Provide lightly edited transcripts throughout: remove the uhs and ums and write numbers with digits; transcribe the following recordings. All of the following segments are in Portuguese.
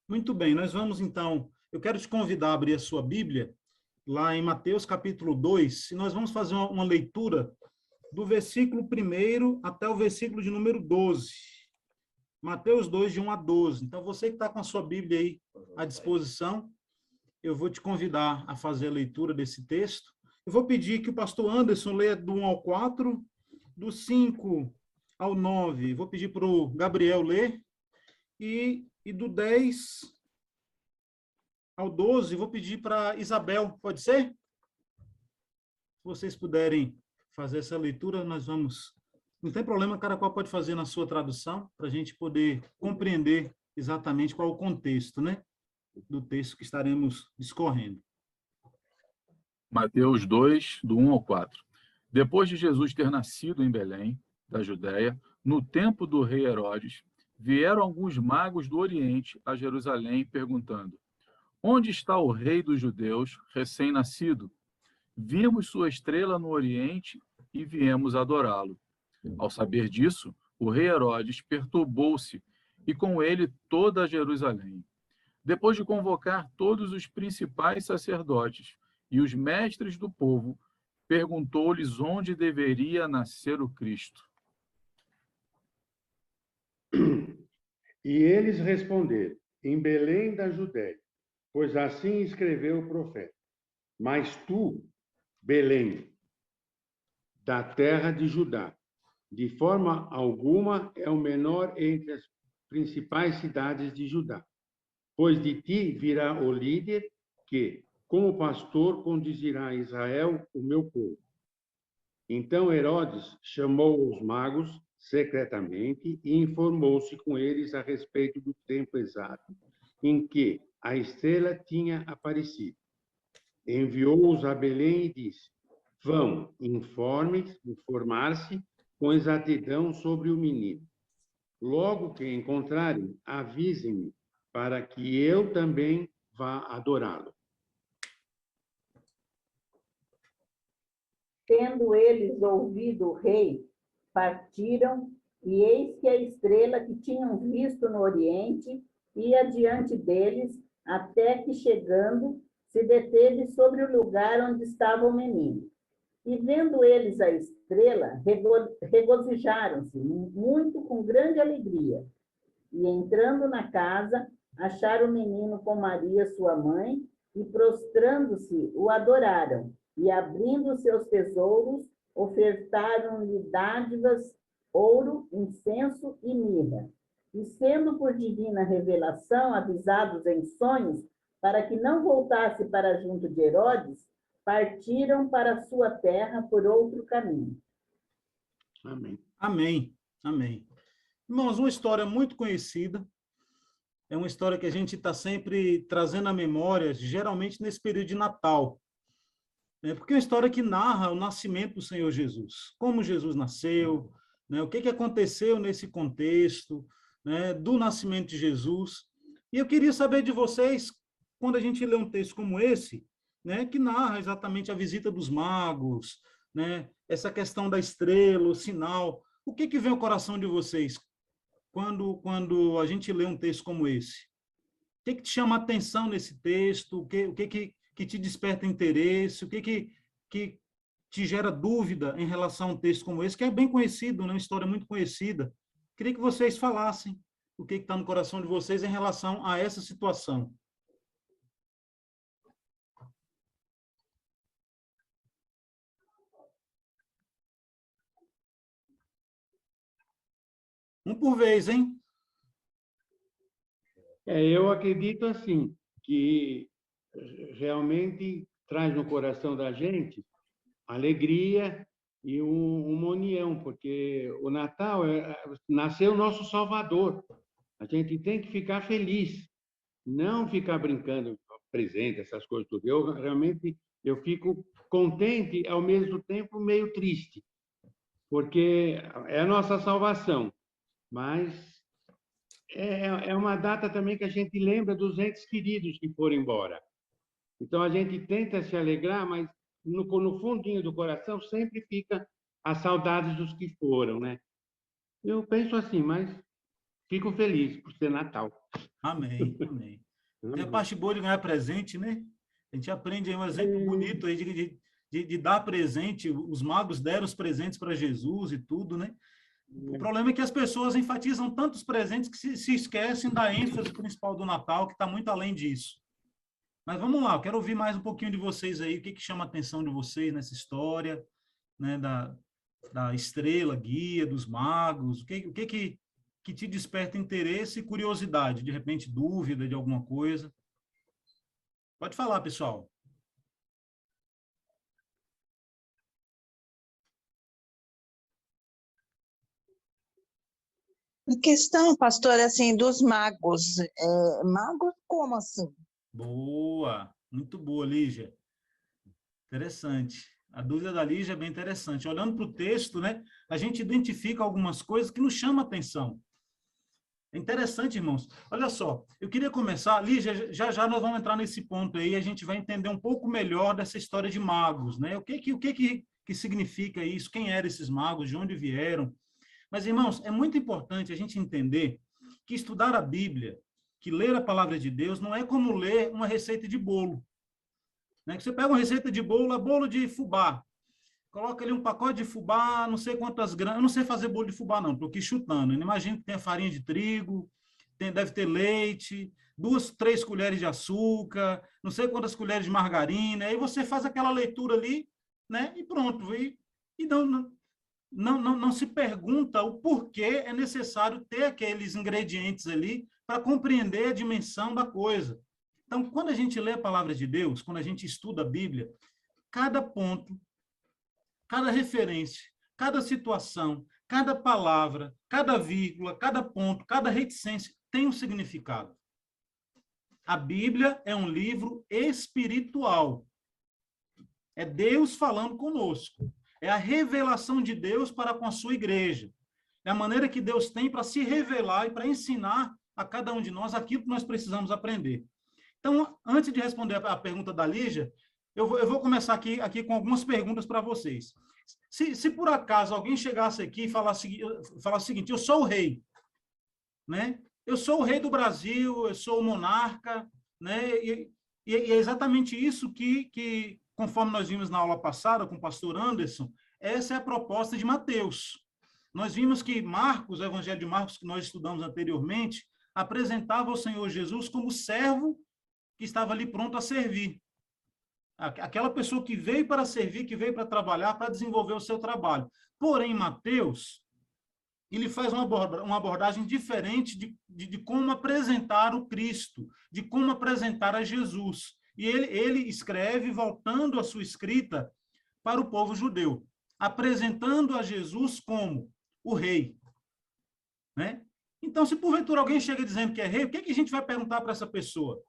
Muito bem, nós vamos então. Eu quero te convidar a abrir a sua Bíblia, lá em Mateus capítulo 2, e nós vamos fazer uma leitura do versículo 1 até o versículo de número 12. Mateus 2, de 1 a 12. Então, você que está com a sua Bíblia aí à disposição, eu vou te convidar a fazer a leitura desse texto. Eu vou pedir que o pastor Anderson leia do 1 ao 4, do 5 ao 9. Vou pedir para o Gabriel ler. E do 10 ao 12, vou pedir para Isabel, pode ser? Se vocês puderem fazer essa leitura, nós vamos. Não tem problema, cada qual pode fazer na sua tradução, para a gente poder compreender exatamente qual é o contexto, né, do texto que estaremos discorrendo. Mateus 2, do 1 ao 4. Depois de Jesus ter nascido em Belém, da Judéia, no tempo do rei Herodes, vieram alguns magos do Oriente a Jerusalém perguntando: Onde está o rei dos judeus, recém-nascido? Vimos sua estrela no Oriente e viemos adorá-lo. Ao saber disso, o rei Herodes perturbou-se e com ele toda Jerusalém. Depois de convocar todos os principais sacerdotes e os mestres do povo, perguntou-lhes onde deveria nascer o Cristo. E eles responderam: em Belém da Judéia, pois assim escreveu o profeta. Mas tu, Belém, da terra de Judá, de forma alguma é o menor entre as principais cidades de Judá, pois de ti virá o líder que, como pastor, conduzirá a Israel, o meu povo. Então Herodes chamou os magos secretamente e informou-se com eles a respeito do tempo exato em que a estrela tinha aparecido. Enviou-os a Belém e disse: vão, informar-se com exatidão sobre o menino. Logo que encontrarem, avisem-me, para que eu também vá adorá-lo. Tendo eles ouvido o rei, partiram, e eis que a estrela que tinham visto no Oriente ia diante deles, até que, chegando, se deteve sobre o lugar onde estava o menino. E vendo eles a estrela, regozijaram-se muito com grande alegria. E entrando na casa, acharam o menino com Maria, sua mãe, e prostrando-se, o adoraram. E abrindo seus tesouros, ofertaram-lhe dádivas, ouro, incenso e mirra. E sendo por divina revelação avisados em sonhos, para que não voltasse para junto de Herodes, partiram para a sua terra por outro caminho. Amém. Amém. Amém. Irmãos, uma história muito conhecida, é uma história que a gente está sempre trazendo à memória, geralmente nesse período de Natal, né? Porque é uma história que narra o nascimento do Senhor Jesus, como Jesus nasceu, né? O que aconteceu nesse contexto, né? Do nascimento de Jesus. E eu queria saber de vocês, quando a gente lê um texto como esse, né? Que narra exatamente a visita dos magos, né? Essa questão da estrela, o sinal, o que vem ao coração de vocês quando a gente lê um texto como esse? O que te chama a atenção nesse texto? O que te desperta interesse? O que te gera dúvida em relação a um texto como esse, que é bem conhecido, né? Uma história muito conhecida. Queria que vocês falassem o que está no coração de vocês em relação a essa situação. Um por vez, hein? Eu acredito assim, que realmente traz no coração da gente alegria e uma união, porque o Natal nasceu o nosso Salvador. A gente tem que ficar feliz, não ficar brincando com presente, essas coisas tudo. Eu realmente eu fico contente, ao mesmo tempo meio triste, porque é a nossa salvação, mas é uma data também que a gente lembra dos entes queridos que foram embora. Então a gente tenta se alegrar, mas no fundinho do coração sempre fica as saudades dos que foram, né? Eu penso assim, mas fico feliz por ser Natal. Amém, amém. Tem a parte boa de ganhar presente, né? A gente aprende aí um exemplo bonito aí de dar presente. Os magos deram os presentes para Jesus e tudo, né? O problema é que as pessoas enfatizam tantos presentes que se esquecem da ênfase principal do Natal, que está muito além disso. Mas vamos lá, eu quero ouvir mais um pouquinho de vocês aí, o que chama a atenção de vocês nessa história, né, da estrela, guia, dos magos, o que te desperta interesse e curiosidade, de repente dúvida de alguma coisa. Pode falar, pessoal. A questão, pastor, assim, dos magos. Magos como assim? Boa, muito boa, Lígia. Interessante. A dúvida da Lígia é bem interessante. Olhando para o texto, né, a gente identifica algumas coisas que nos chamam a atenção. É interessante, irmãos. Olha só, eu queria começar, Lígia, já nós vamos entrar nesse ponto aí, a gente vai entender um pouco melhor dessa história de magos, né? O que significa isso? Quem eram esses magos? De onde vieram? Mas, irmãos, é muito importante a gente entender que estudar a Bíblia, que ler a palavra de Deus, não é como ler uma receita de bolo. Né? Que você pega uma receita de bolo, é bolo de fubá. Coloca ali um pacote de fubá, não sei quantas gramas. Eu não sei fazer bolo de fubá, não, estou aqui chutando. Eu imagino que tem farinha de trigo, deve ter leite, 2, 3 colheres de açúcar, não sei quantas colheres de margarina. Aí você faz aquela leitura ali, né? E pronto. E não se pergunta o porquê é necessário ter aqueles ingredientes ali para compreender a dimensão da coisa. Então, quando a gente lê a palavra de Deus, quando a gente estuda a Bíblia, cada ponto, cada referência, cada situação, cada palavra, cada vírgula, cada ponto, cada reticência tem um significado. A Bíblia é um livro espiritual. É Deus falando conosco. É a revelação de Deus para com a sua igreja. É a maneira que Deus tem para se revelar e para ensinar a cada um de nós aquilo que nós precisamos aprender. Então, antes de responder a pergunta da Lígia, eu vou começar aqui com algumas perguntas para vocês. Se por acaso alguém chegasse aqui e falasse o seguinte, eu sou o rei, né? Eu sou o rei do Brasil, eu sou o monarca, né? E é exatamente isso que, conforme nós vimos na aula passada com o pastor Anderson, essa é a proposta de Mateus. Nós vimos que Marcos, o Evangelho de Marcos, que nós estudamos anteriormente, apresentava o Senhor Jesus como servo que estava ali pronto a servir. Aquela pessoa que veio para servir, que veio para trabalhar, para desenvolver o seu trabalho. Porém, Mateus, ele faz uma abordagem diferente de como apresentar o Cristo, de como apresentar a Jesus. E ele escreve, voltando a sua escrita para o povo judeu, apresentando a Jesus como o rei. Né? Então, se porventura alguém chega dizendo que é rei, o que a gente vai perguntar para essa pessoa?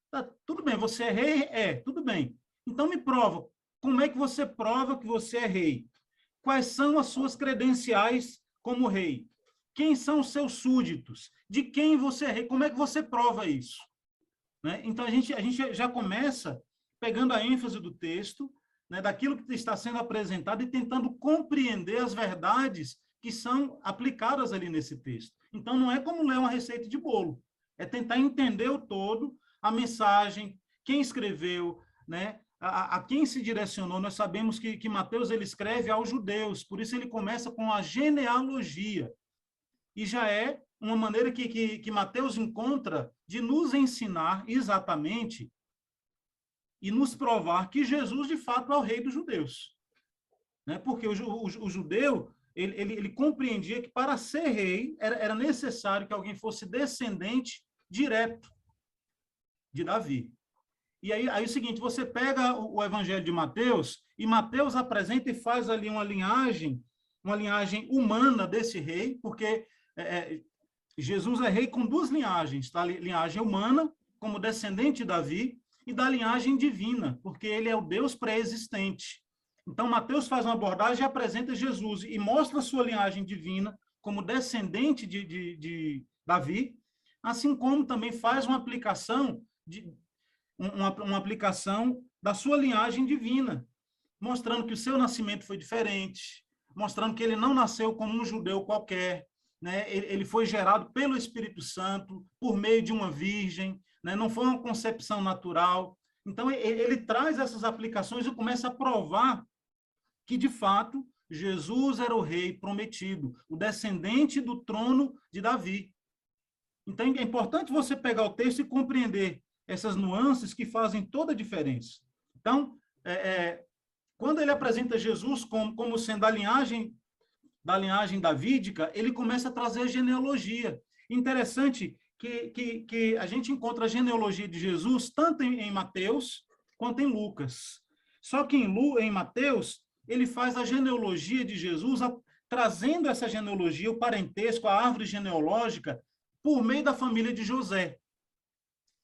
Tá, tudo bem, você é rei? Tudo bem. Então, me prova. Como é que você prova que você é rei? Quais são as suas credenciais como rei? Quem são os seus súditos? De quem você é rei? Como é que você prova isso? Né? Então, a gente já começa pegando a ênfase do texto, né, daquilo que está sendo apresentado e tentando compreender as verdades que são aplicadas ali nesse texto. Então, não é como ler uma receita de bolo. É tentar entender o todo, a mensagem, quem escreveu, né? A quem se direcionou. Nós sabemos que Mateus ele escreve aos judeus, por isso ele começa com a genealogia. E já é uma maneira que Mateus encontra de nos ensinar exatamente e nos provar que Jesus, de fato, é o rei dos judeus. Né? Porque o judeu ele compreendia que para ser rei era necessário que alguém fosse descendente direto de Davi. E aí é o seguinte, você pega o Evangelho de Mateus, e Mateus apresenta e faz ali uma linhagem humana desse rei, porque Jesus é rei com 2 linhagens, tá? Linhagem humana, como descendente de Davi, e da linhagem divina, porque ele é o Deus pré-existente. Então, Mateus faz uma abordagem e apresenta Jesus, e mostra a sua linhagem divina como descendente de Davi, assim como também faz uma aplicação da sua linhagem divina, mostrando que o seu nascimento foi diferente, mostrando que ele não nasceu como um judeu qualquer, né? Ele foi gerado pelo Espírito Santo, por meio de uma virgem, né? Não foi uma concepção natural. Então, ele traz essas aplicações e começa a provar que, de fato, Jesus era o rei prometido, o descendente do trono de Davi. Então, é importante você pegar o texto e compreender essas nuances que fazem toda a diferença. Então, quando ele apresenta Jesus como sendo da linhagem davídica, ele começa a trazer genealogia. Interessante que a gente encontra a genealogia de Jesus tanto em Mateus quanto em Lucas. Só que em Mateus, ele faz a genealogia de Jesus, trazendo essa genealogia, o parentesco, a árvore genealógica, por meio da família de José.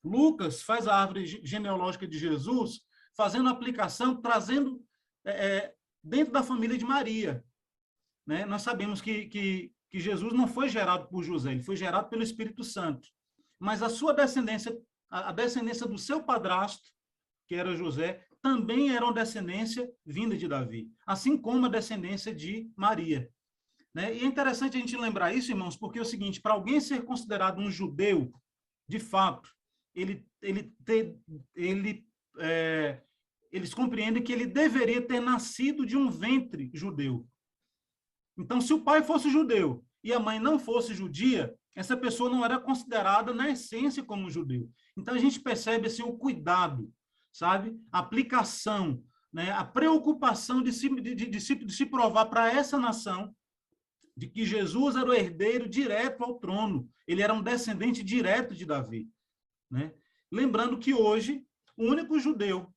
Lucas faz a árvore genealógica de Jesus, fazendo aplicação, trazendo dentro da família de Maria. Né? Nós sabemos que Jesus não foi gerado por José, ele foi gerado pelo Espírito Santo. Mas a sua descendência, a descendência do seu padrasto, que era José, também era uma descendência vinda de Davi, assim como a descendência de Maria. Né? E é interessante a gente lembrar isso, irmãos, porque é o seguinte, para alguém ser considerado um judeu, de fato, eles compreendem que ele deveria ter nascido de um ventre judeu. Então, se o pai fosse judeu e a mãe não fosse judia, essa pessoa não era considerada na essência como um judeu. Então, a gente percebe assim, o cuidado, sabe? A aplicação, né? A preocupação de se provar para essa nação de que Jesus era o herdeiro direto ao trono. Ele era um descendente direto de Davi. Né? Lembrando que hoje, o único judeu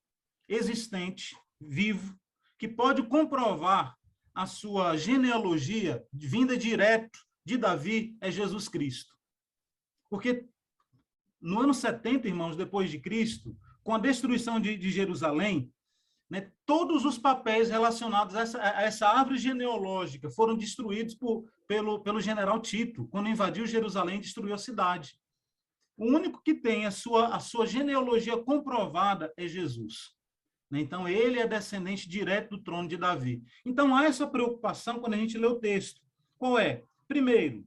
existente, vivo, que pode comprovar a sua genealogia vinda direto de Davi é Jesus Cristo. Porque no ano 70, irmãos, depois de Cristo, com a destruição de Jerusalém, né, todos os papéis relacionados a essa árvore genealógica foram destruídos pelo general Tito, quando invadiu Jerusalém e destruiu a cidade. O único que tem a sua genealogia comprovada é Jesus. Então, ele é descendente direto do trono de Davi. Então, há essa preocupação quando a gente lê o texto. Qual é? Primeiro,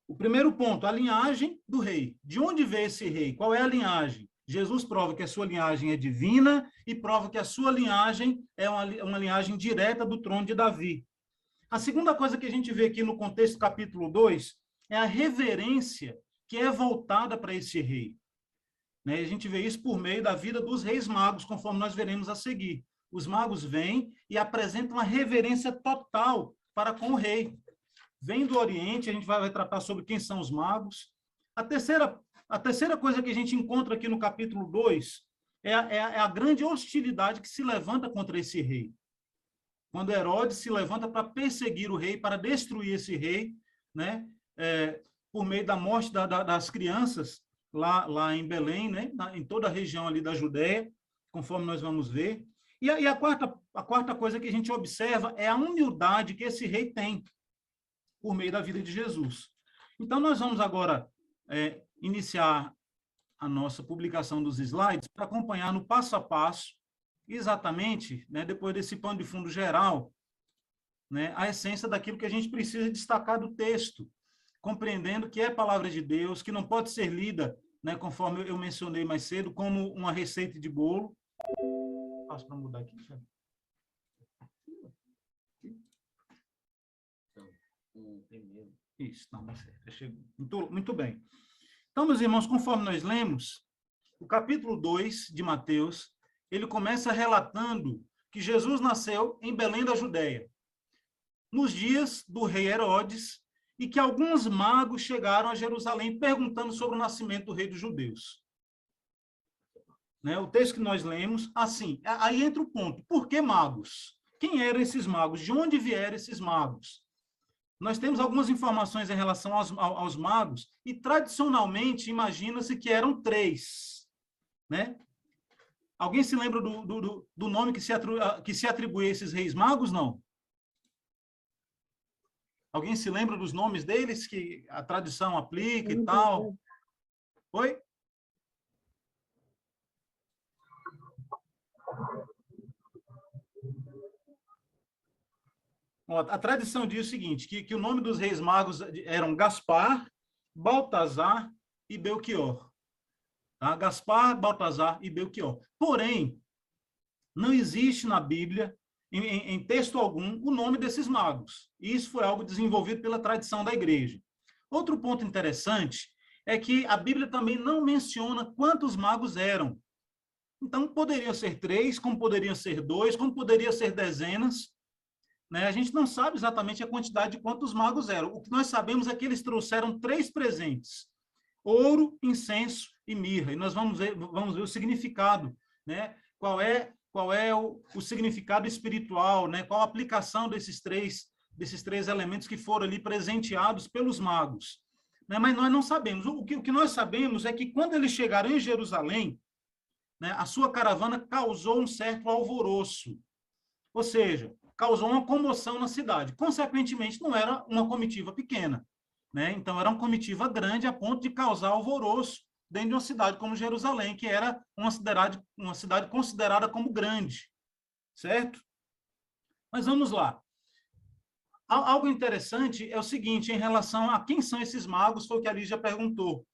o primeiro ponto, a linhagem do rei. De onde veio esse rei? Qual é a linhagem? Jesus prova que a sua linhagem é divina e prova que a sua linhagem é uma linhagem direta do trono de Davi. A segunda coisa que a gente vê aqui no contexto do capítulo 2 é a reverência que é voltada para esse rei. Né? A gente vê isso por meio da vida dos reis magos, conforme nós veremos a seguir. Os magos vêm e apresentam uma reverência total para com o rei. Vem do Oriente, a gente vai tratar sobre quem são os magos. A terceira coisa que a gente encontra aqui no capítulo 2 é a grande hostilidade que se levanta contra esse rei. Quando Herodes se levanta para perseguir o rei, para destruir esse rei, né? Por meio da morte das crianças lá em Belém, né? Em toda a região ali da Judéia, conforme nós vamos ver. E a quarta coisa que a gente observa é a humildade que esse rei tem por meio da vida de Jesus. Então, nós vamos agora iniciar a nossa publicação dos slides para acompanhar no passo a passo, exatamente, né, depois desse pano de fundo geral, né, a essência daquilo que a gente precisa destacar do texto, compreendendo que é palavra de Deus, que não pode ser lida, né, conforme eu mencionei mais cedo, como uma receita de bolo. Passo para mudar aqui, Thiago. Isso, não, tá certo. Chegou. Muito bem. Então, meus irmãos, conforme nós lemos, o capítulo 2 de Mateus, ele começa relatando que Jesus nasceu em Belém da Judéia, nos dias do rei Herodes, e que alguns magos chegaram a Jerusalém perguntando sobre o nascimento do rei dos judeus. Né? O texto que nós lemos, assim, aí entra o ponto. Por que magos? Quem eram esses magos? De onde vieram esses magos? Nós temos algumas informações em relação aos magos, e tradicionalmente imagina-se que eram 3. Né? Alguém se lembra do nome que se atribui a esses reis magos? Não? Alguém se lembra dos nomes deles que a tradição aplica e tal? Oi? A tradição diz o seguinte, que o nome dos reis magos eram Gaspar, Baltazar e Belchior. Tá? Gaspar, Baltazar e Belchior. Porém, não existe na Bíblia, em texto algum, o nome desses magos. E isso foi algo desenvolvido pela tradição da igreja. Outro ponto interessante é que a Bíblia também não menciona quantos magos eram. Então, poderiam ser 3, como poderiam ser 2, como poderiam ser dezenas. Né? A gente não sabe exatamente a quantidade de quantos magos eram. O que nós sabemos é que eles trouxeram 3 presentes: ouro, incenso e mirra. E nós vamos ver o significado, né? Qual é o significado espiritual, né? Qual a aplicação desses três elementos que foram ali presenteados pelos magos. Né? Mas nós não sabemos. O que nós sabemos é que quando eles chegaram em Jerusalém, né, a sua caravana causou um certo alvoroço. Ou seja, causou uma comoção na cidade. Consequentemente, não era uma comitiva pequena. Né? Então, era uma comitiva grande a ponto de causar alvoroço dentro de uma cidade como Jerusalém, que era uma cidade considerada como grande. Certo? Mas vamos lá. Algo interessante é o seguinte, em relação a quem são esses magos, foi o que a Lígia perguntou.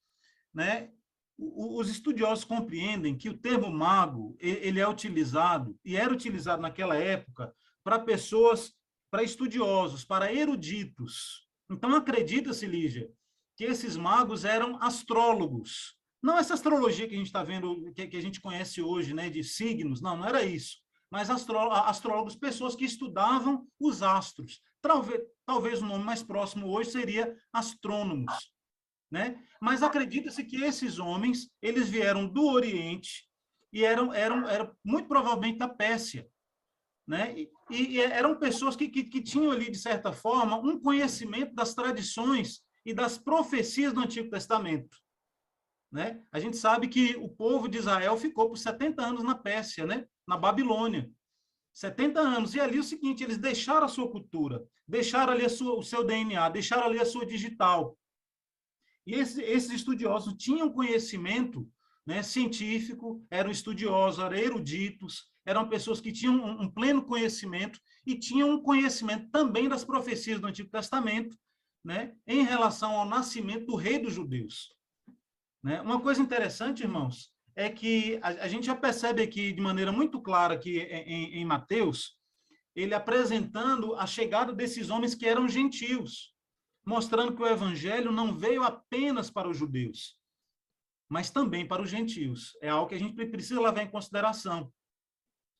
Né? Os estudiosos compreendem que o termo mago ele é utilizado, e era utilizado naquela época, para pessoas, para estudiosos, para eruditos. Então, acredita-se, Lígia, que esses magos eram astrólogos. Não essa astrologia que a gente está vendo, que a gente conhece hoje, né, de signos, não era isso. Mas astrólogos, pessoas que estudavam os astros. Talvez o nome mais próximo hoje seria astrônomos. Né? Mas acredita-se que esses homens, eles vieram do Oriente e eram muito provavelmente da Pérsia. Né? E eram pessoas que tinham ali, de certa forma, um conhecimento das tradições e das profecias do Antigo Testamento. Né? A gente sabe que o povo de Israel ficou por 70 anos na Pérsia, né? Na Babilônia. 70 anos. E ali é o seguinte, eles deixaram a sua cultura, deixaram ali o seu DNA, deixaram ali a sua digital. E esses estudiosos tinham conhecimento, né, científico, eram estudiosos, eram eruditos, eram pessoas que tinham um pleno conhecimento e tinham um conhecimento também das profecias do Antigo Testamento, né, em relação ao nascimento do rei dos judeus. Né? Uma coisa interessante, irmãos, é que a gente já percebe aqui de maneira muito clara que em Mateus, ele apresentando a chegada desses homens que eram gentios, mostrando que o evangelho não veio apenas para os judeus, mas também para os gentios. É algo que a gente precisa levar em consideração.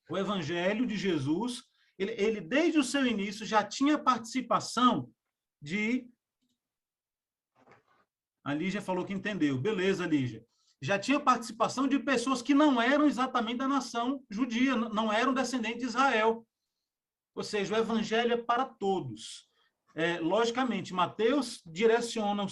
O evangelho de Jesus, ele desde o seu início já tinha participação de... A Lígia falou que entendeu. Beleza, Lígia. Já tinha participação de pessoas que não eram exatamente da nação judia, não eram descendentes de Israel. Ou seja, o evangelho é para todos. Logicamente, Mateus direciona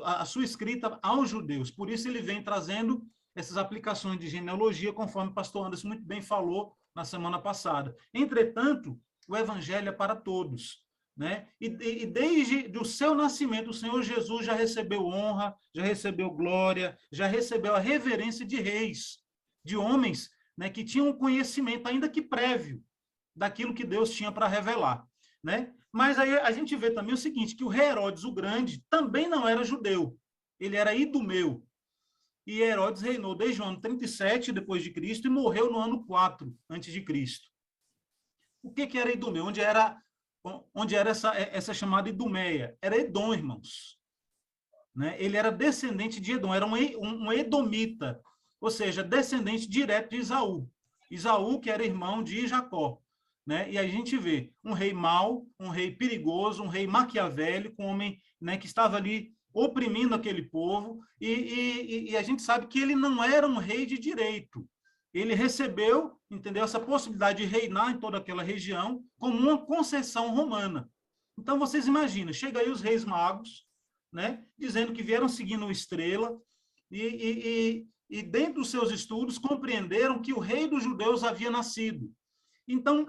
a sua escrita aos judeus, por isso ele vem trazendo essas aplicações de genealogia, conforme o pastor Anderson muito bem falou na semana passada. Entretanto, o evangelho é para todos. Né? E desde o seu nascimento, o Senhor Jesus já recebeu honra, já recebeu glória, já recebeu a reverência de reis, de homens, né, que tinham um conhecimento, ainda que prévio, daquilo que Deus tinha para revelar. Né? Mas aí a gente vê também o seguinte, que o rei Herodes o Grande também não era judeu, ele era idumeu. E Herodes reinou desde o ano 37 depois de Cristo e morreu no ano 4 antes de Cristo. O que era idumeu? Onde era essa chamada Idumeia? Era Edom, irmãos. Né? Ele era descendente de Edom, era um edomita, ou seja, descendente direto de Esaú. Esaú, que era irmão de Jacó. Né? E a gente vê um rei mau, um rei perigoso, um rei maquiavélico, um homem, né, que estava ali oprimindo aquele povo, e a gente sabe que ele não era um rei de direito. Ele recebeu, entendeu, essa possibilidade de reinar em toda aquela região como uma concessão romana. Então, vocês imaginam, chega aí os reis magos, né, dizendo que vieram seguindo uma estrela, e dentro dos seus estudos compreenderam que o rei dos judeus havia nascido. Então,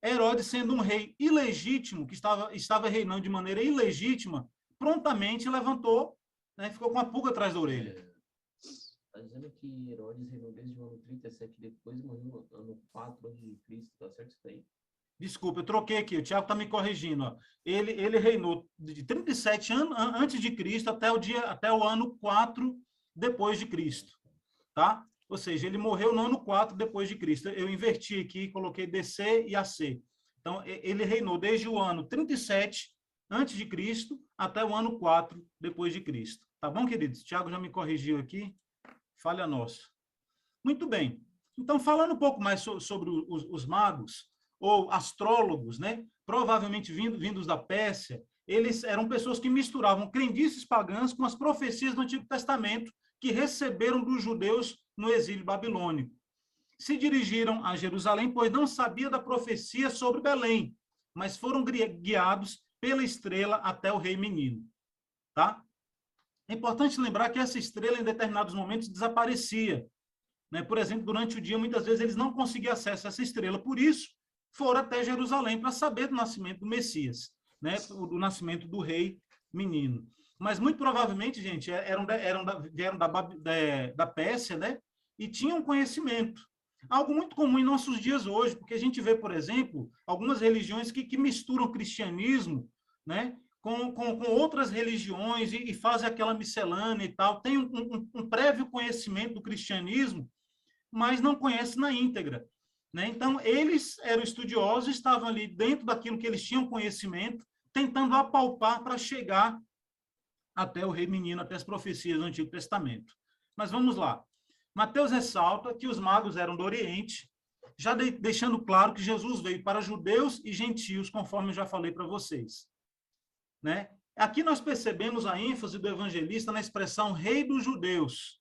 Herodes, sendo um rei ilegítimo, que estava reinando de maneira ilegítima, prontamente levantou, né, ficou com a pulga atrás da orelha. Está dizendo que Herodes reinou desde o ano 37 depois, morreu no ano 4 antes de Cristo, tá certo isso aí? Desculpa, eu troquei aqui, o Tiago está me corrigindo. Ó. Ele reinou de 37 anos antes de Cristo até o ano 4 depois de Cristo, tá? Ou seja, ele morreu no ano 4 depois de Cristo. Eu inverti aqui, coloquei DC e AC. Então, ele reinou desde o ano 37 antes de Cristo até o ano 4 depois de Cristo. Tá bom, queridos? O Tiago já me corrigiu aqui. Falha nossa. Muito bem. Então, falando um pouco mais sobre os magos, ou astrólogos, né? Provavelmente vindos da Pérsia, eles eram pessoas que misturavam crendices pagãs com as profecias do Antigo Testamento que receberam dos judeus no exílio babilônico. Se dirigiram a Jerusalém, pois não sabia da profecia sobre Belém, mas foram guiados pela estrela até o rei menino. Tá? É importante lembrar que essa estrela, em determinados momentos, desaparecia. Né? Por exemplo, durante o dia, muitas vezes, eles não conseguiam acesso a essa estrela. Por isso, foram até Jerusalém para saber do nascimento do Messias, né? Do nascimento do rei menino. Mas, muito provavelmente, gente, vieram da Pérsia, né? E tinham conhecimento. Algo muito comum em nossos dias hoje, porque a gente vê, por exemplo, algumas religiões que misturam cristianismo, né? Com outras religiões e fazem aquela miscelânea e tal. Tem um prévio conhecimento do cristianismo, mas não conhece na íntegra. Né? Então, eles eram estudiosos, estavam ali dentro daquilo que eles tinham conhecimento, tentando apalpar para chegar até o rei menino, até as profecias do Antigo Testamento. Mas vamos lá. Mateus ressalta que os magos eram do Oriente, já deixando claro que Jesus veio para judeus e gentios, conforme eu já falei para vocês. Né? Aqui nós percebemos a ênfase do evangelista na expressão rei dos judeus,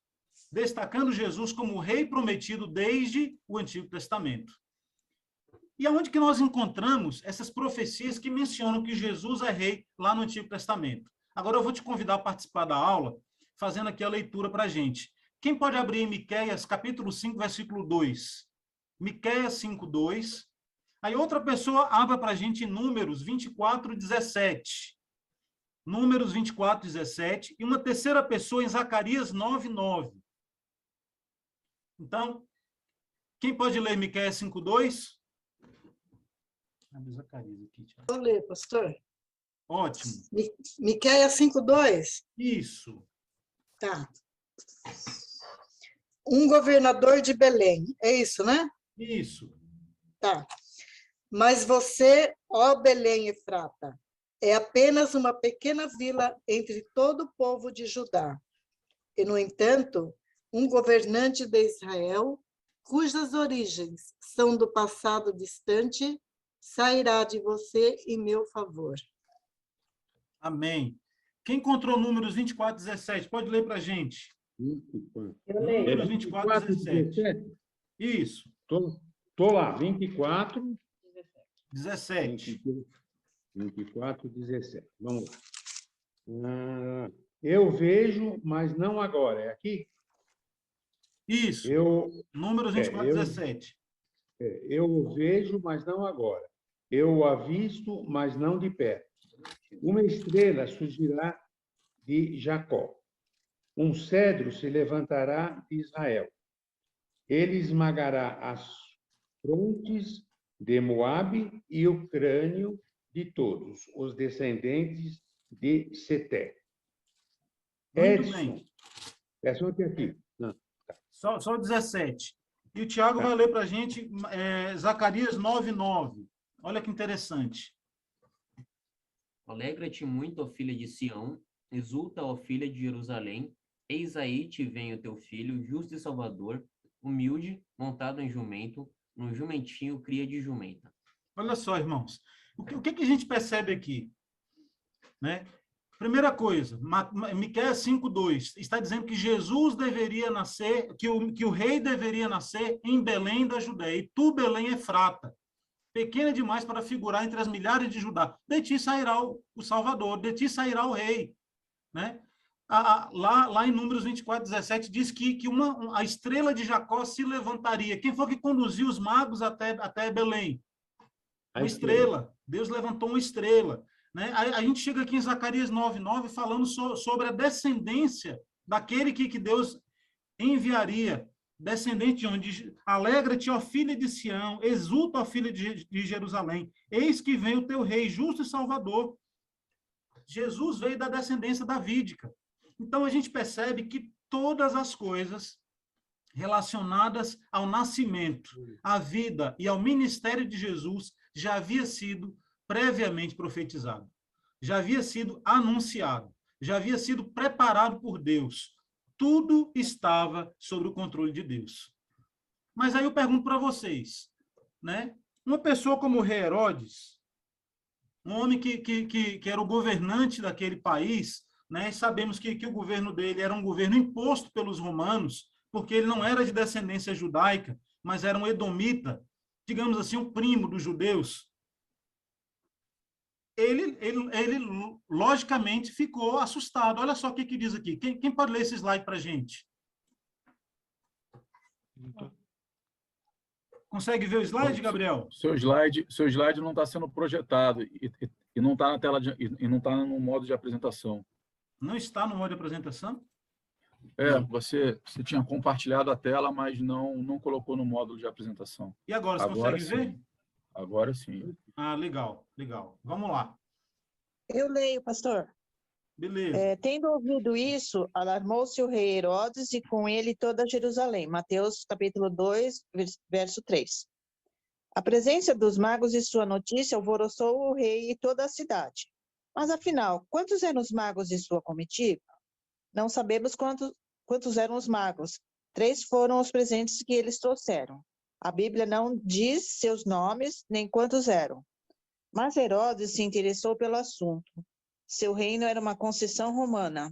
destacando Jesus como o rei prometido desde o Antigo Testamento. E aonde que nós encontramos essas profecias que mencionam que Jesus é rei lá no Antigo Testamento? Agora eu vou te convidar a participar da aula, fazendo aqui a leitura para a gente. Quem pode abrir em Miqueias, capítulo 5, versículo 2? Miqueias 5, 2. Aí outra pessoa abra para a gente em Números 24, 17. Números 24, 17. E uma terceira pessoa em Zacarias 9, 9. Então, quem pode ler Miqueias 5, 2? Abre Zacarias aqui, Tiago. Vou ler, pastor. Ótimo. Miqueias 5, 2. Isso. Tá. Um governador de Belém. É isso, né? Isso. Tá. Mas você, ó Belém Efrata, é apenas uma pequena vila entre todo o povo de Judá. E, no entanto, um governante de Israel, cujas origens são do passado distante, sairá de você em meu favor. Amém. Quem encontrou Números 24, 17? Pode ler para a gente. 24. Eu leio. Números 24, 17. Isso. Tô lá, 24. 17. 24, 17. Vamos lá. Eu vejo, mas não agora. É aqui? Isso. Números 24, 17. Eu vejo, mas não agora. Eu o avisto, mas não de perto. Uma estrela surgirá de Jacó. Um cedro se levantará de Israel. Ele esmagará as frontes de Moabe e o crânio de todos os descendentes de Seté. Muito bem. Edson aqui. Não. Só 17. E o Tiago vai ler para a gente Zacarias 9, 9. Olha que interessante. Alegra-te muito, ó filha de Sião, exulta, ó filha de Jerusalém, eis aí te vem o teu filho, justo e salvador, humilde, montado em jumento, num jumentinho cria de jumenta. Olha só, irmãos. O que a gente percebe aqui? Né? Primeira coisa, Miqueias 5, 2, está dizendo que Jesus deveria nascer, que o rei deveria nascer em Belém da Judéia. E tu, Belém Efrata, pequena demais para figurar entre as milhares de Judá. De ti sairá o Salvador, de ti sairá o rei. Né? Lá em Números 24, 17, diz que a estrela de Jacó se levantaria. Quem foi que conduziu os magos até Belém? Uma estrela. Deus levantou uma estrela. Né? A gente chega aqui em Zacarias 9, 9, falando sobre a descendência daquele que Deus enviaria descendente de onde? Alegra-te, ó filha de Sião, exulta, ó filha de Jerusalém. Eis que vem o teu rei, justo e salvador. Jesus veio da descendência davídica. Então, a gente percebe que todas as coisas relacionadas ao nascimento, à vida e ao ministério de Jesus já havia sido previamente profetizado, já havia sido anunciado, já havia sido preparado por Deus. Tudo estava sob o controle de Deus. Mas aí eu pergunto para vocês, né? Uma pessoa como o rei Herodes, um homem que era o governante daquele país, né? E sabemos que o governo dele era um governo imposto pelos romanos, porque ele não era de descendência judaica, mas era um edomita, digamos assim, um primo dos judeus. Ele logicamente ficou assustado. Olha só o que diz aqui. Quem pode ler esse slide para a gente? Consegue ver o slide, Gabriel? Seu slide não está sendo projetado e não está na tela e não está no modo de apresentação. Não está no modo de apresentação? Você tinha compartilhado a tela, mas não colocou no módulo de apresentação. E agora, você consegue ver? Agora sim. Ah, legal, legal. Vamos lá. Eu leio, pastor. Beleza. Tendo ouvido isso, alarmou-se o rei Herodes e com ele toda Jerusalém. Mateus capítulo 2, verso 3. A presença dos magos e sua notícia alvoroçou o rei e toda a cidade. Mas afinal, quantos eram os magos de sua comitiva? Não sabemos quantos eram os magos. 3 foram os presentes que eles trouxeram. A Bíblia não diz seus nomes, nem quantos eram. Mas Herodes se interessou pelo assunto. Seu reino era uma concessão romana.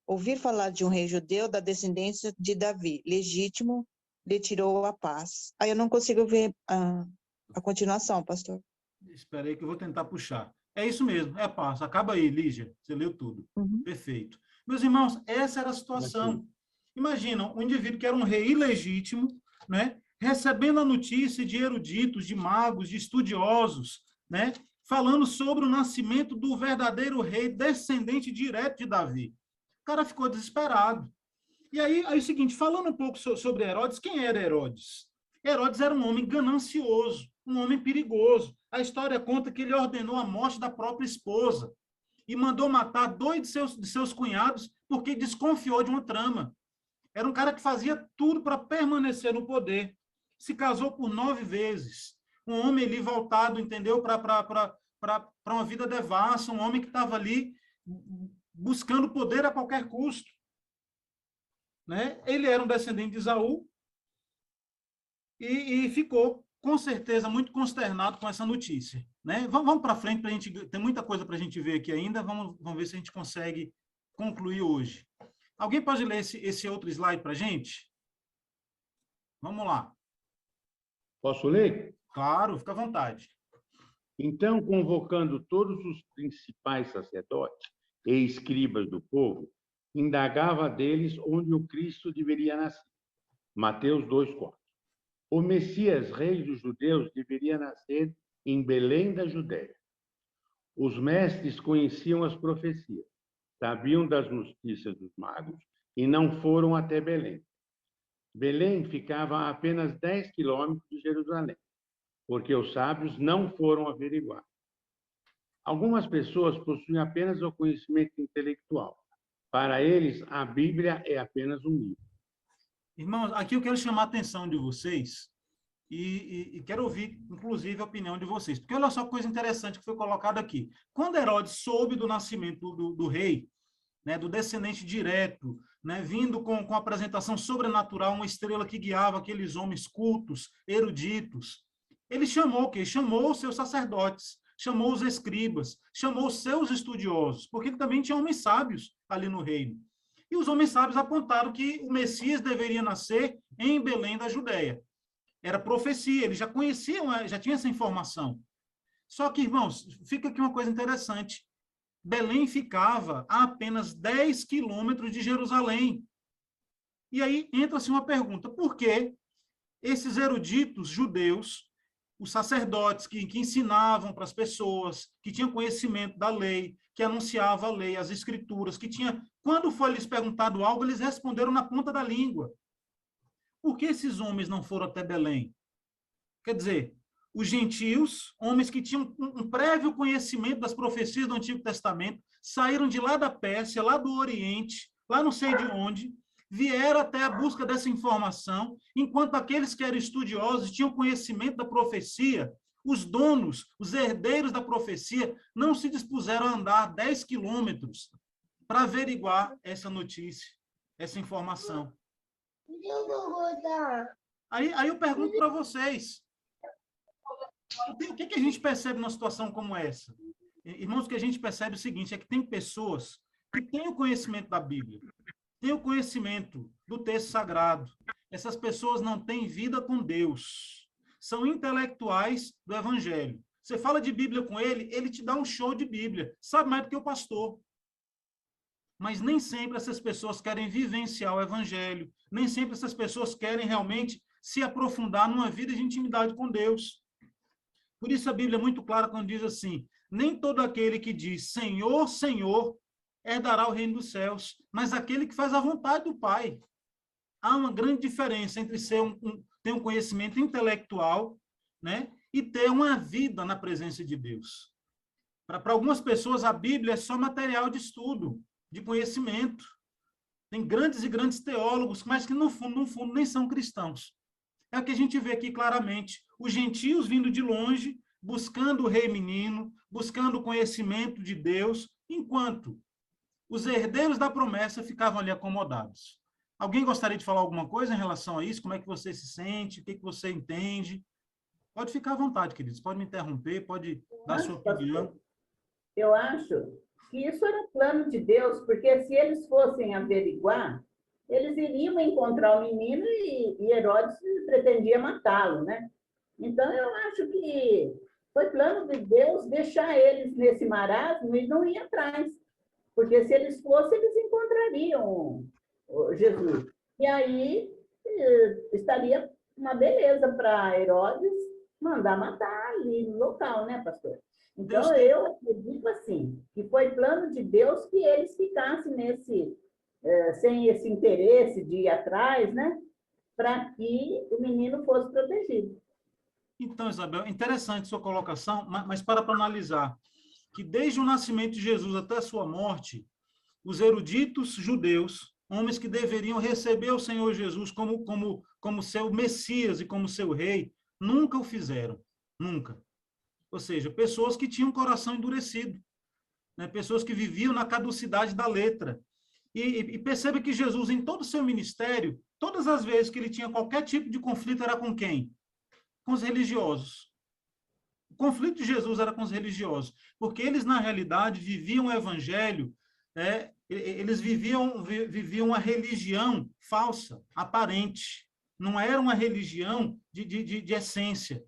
Ouvir falar de um rei judeu da descendência de Davi, legítimo, lhe tirou a paz. Aí eu não consigo ver a continuação, pastor. Espera aí que eu vou tentar puxar. É isso mesmo, é a paz. Acaba aí, Lígia. Você leu tudo. Uhum. Perfeito. Meus irmãos, essa era a situação. Imagina, um indivíduo que era um rei ilegítimo, né, recebendo a notícia de eruditos, de magos, de estudiosos, né, falando sobre o nascimento do verdadeiro rei, descendente direto de Davi. O cara ficou desesperado. E aí é o seguinte, falando um pouco sobre Herodes, quem era Herodes? Herodes era um homem ganancioso, um homem perigoso. A história conta que ele ordenou a morte da própria esposa e mandou matar 2 de seus cunhados porque desconfiou de uma trama. Era um cara que fazia tudo para permanecer no poder. Se casou por 9 vezes. Um homem ali voltado, entendeu, para uma vida devassa, um homem que estava ali buscando poder a qualquer custo. Né? Ele era um descendente de Esaú e ficou, com certeza, muito consternado com essa notícia. Né? Vamos para frente, tem muita coisa para a gente ver aqui ainda, vamos ver se a gente consegue concluir hoje. Alguém pode ler esse outro slide para a gente? Vamos lá. Posso ler? Claro, fica à vontade. Então, convocando todos os principais sacerdotes e escribas do povo, indagava deles onde o Cristo deveria nascer. Mateus 2,4. O Messias, rei dos judeus, deveria nascer em Belém da Judéia. Os mestres conheciam as profecias, sabiam das notícias dos magos e não foram até Belém. Belém ficava a apenas 10 quilômetros de Jerusalém, porque os sábios não foram averiguar. Algumas pessoas possuem apenas o conhecimento intelectual. Para eles, a Bíblia é apenas um livro. Irmãos, aqui eu quero chamar a atenção de vocês e quero ouvir, inclusive, a opinião de vocês. Porque olha só que coisa interessante que foi colocada aqui. Quando Herodes soube do nascimento do rei, né, do descendente direto, né, vindo com a apresentação sobrenatural, uma estrela que guiava aqueles homens cultos, eruditos, ele chamou o quê? Chamou os seus sacerdotes, chamou os escribas, chamou os seus estudiosos, porque ele também tinha homens sábios ali no reino. E os homens sábios apontaram que o Messias deveria nascer em Belém da Judéia. Era profecia, eles já conheciam, já tinham essa informação. Só que, irmãos, fica aqui uma coisa interessante. Belém ficava a apenas 10 quilômetros de Jerusalém. E aí entra-se uma pergunta, por que esses eruditos judeus, os sacerdotes que ensinavam para as pessoas, que tinham conhecimento da lei, que anunciavam a lei, as escrituras, que tinha... Quando foi lhes perguntado algo, eles responderam na ponta da língua. Por que esses homens não foram até Belém? Quer dizer, os gentios, homens que tinham um prévio conhecimento das profecias do Antigo Testamento, saíram de lá da Pérsia, lá do Oriente, lá não sei de onde, vieram até a busca dessa informação, enquanto aqueles que eram estudiosos, tinham conhecimento da profecia, os donos, os herdeiros da profecia, não se dispuseram a andar 10 quilômetros para averiguar essa notícia, essa informação. Aí eu pergunto para vocês, o que a gente percebe numa situação como essa? Irmãos, o que a gente percebe é o seguinte, é que tem pessoas que têm o conhecimento da Bíblia, têm o conhecimento do texto sagrado. Essas pessoas não têm vida com Deus. São intelectuais do Evangelho. Você fala de Bíblia com ele, ele te dá um show de Bíblia. Sabe mais do que o pastor. Mas nem sempre essas pessoas querem vivenciar o Evangelho. Nem sempre essas pessoas querem realmente se aprofundar numa vida de intimidade com Deus. Por isso a Bíblia é muito clara quando diz assim, nem todo aquele que diz Senhor, Senhor, herdará o reino dos céus, mas aquele que faz a vontade do Pai. Há uma grande diferença entre ter um conhecimento intelectual, né, e ter uma vida na presença de Deus. Para algumas pessoas, a Bíblia é só material de estudo, de conhecimento. Tem grandes e grandes teólogos, mas que, no fundo, nem são cristãos. É o que a gente vê aqui claramente. Os gentios vindo de longe, buscando o rei menino, buscando o conhecimento de Deus, enquanto os herdeiros da promessa ficavam ali acomodados. Alguém gostaria de falar alguma coisa em relação a isso? Como é que você se sente? O que você entende? Pode ficar à vontade, queridos. Pode me interromper, pode dar sua opinião. Eu acho que isso era plano de Deus, porque se eles fossem averiguar, eles iriam encontrar o menino e Herodes pretendia matá-lo, né? Então, eu acho que foi plano de Deus deixar eles nesse marasmo e não ir atrás. Porque se eles fossem, eles encontrariam Jesus. E aí estaria uma beleza para Herodes mandar matar ali no local, né, pastor? Então, eu acredito assim, que foi plano de Deus que eles ficassem sem esse interesse de ir atrás, né, para que o menino fosse protegido. Então, Isabel, interessante sua colocação, mas para analisar, que desde o nascimento de Jesus até a sua morte, os eruditos judeus, homens que deveriam receber o Senhor Jesus como seu Messias e como seu rei, nunca o fizeram, nunca. Ou seja, pessoas que tinham o coração endurecido, né? Pessoas que viviam na caducidade da letra. E perceba que Jesus, em todo o seu ministério, todas as vezes que ele tinha qualquer tipo de conflito, era com quem? Com os religiosos. O conflito de Jesus era com os religiosos, porque eles, na realidade, viviam o evangelho, eles viviam uma religião falsa, aparente. Não era uma religião de essência.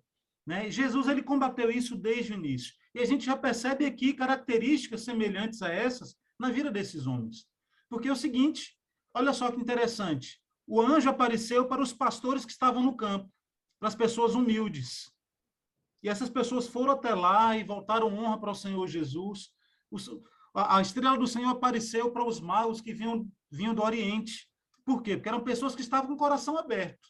Né? E Jesus ele combateu isso desde o início. E a gente já percebe aqui características semelhantes a essas na vida desses homens. Porque é o seguinte, olha só que interessante, o anjo apareceu para os pastores que estavam no campo, para as pessoas humildes. E essas pessoas foram até lá e voltaram honra para o Senhor Jesus. A estrela do Senhor apareceu para os magos que vinham do Oriente. Por quê? Porque eram pessoas que estavam com o coração aberto.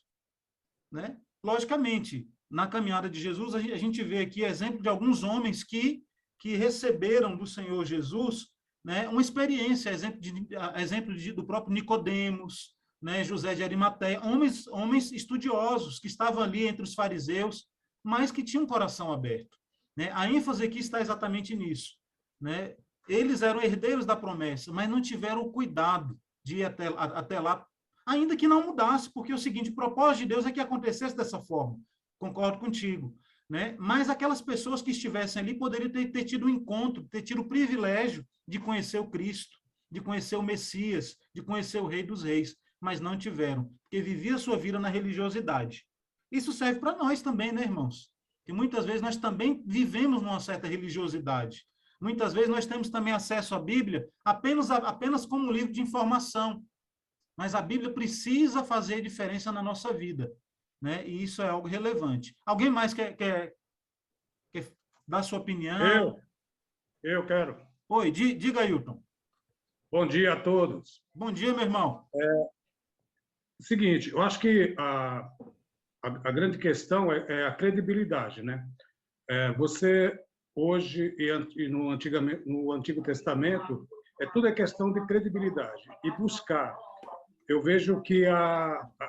Né? Logicamente, na caminhada de Jesus, a gente vê aqui exemplo de alguns homens que receberam do Senhor Jesus, né, uma experiência, exemplo do próprio Nicodemos, né, José de Arimateia, homens estudiosos que estavam ali entre os fariseus, mas que tinham um coração aberto. Né? A ênfase aqui está exatamente nisso. Né? Eles eram herdeiros da promessa, mas não tiveram o cuidado de ir até lá, ainda que não mudasse, porque o seguinte, o propósito de Deus é que acontecesse dessa forma. Concordo contigo. Né? Mas aquelas pessoas que estivessem ali poderiam ter tido um encontro, ter tido o privilégio de conhecer o Cristo, de conhecer o Messias, de conhecer o Rei dos Reis, mas não tiveram, porque vivia a sua vida na religiosidade. Isso serve para nós também, né, irmãos? Que muitas vezes nós também vivemos numa certa religiosidade. Muitas vezes nós temos também acesso à Bíblia apenas como um livro de informação. Mas a Bíblia precisa fazer diferença na nossa vida. Né? E isso é algo relevante. Alguém mais quer dar sua opinião? Eu quero. Oi, diga, Ailton. Bom dia a todos. Bom dia, meu irmão. Seguinte, eu acho que a grande questão é a credibilidade, né? Você, hoje e no Antigo Testamento, tudo é questão de credibilidade e buscar. Eu vejo que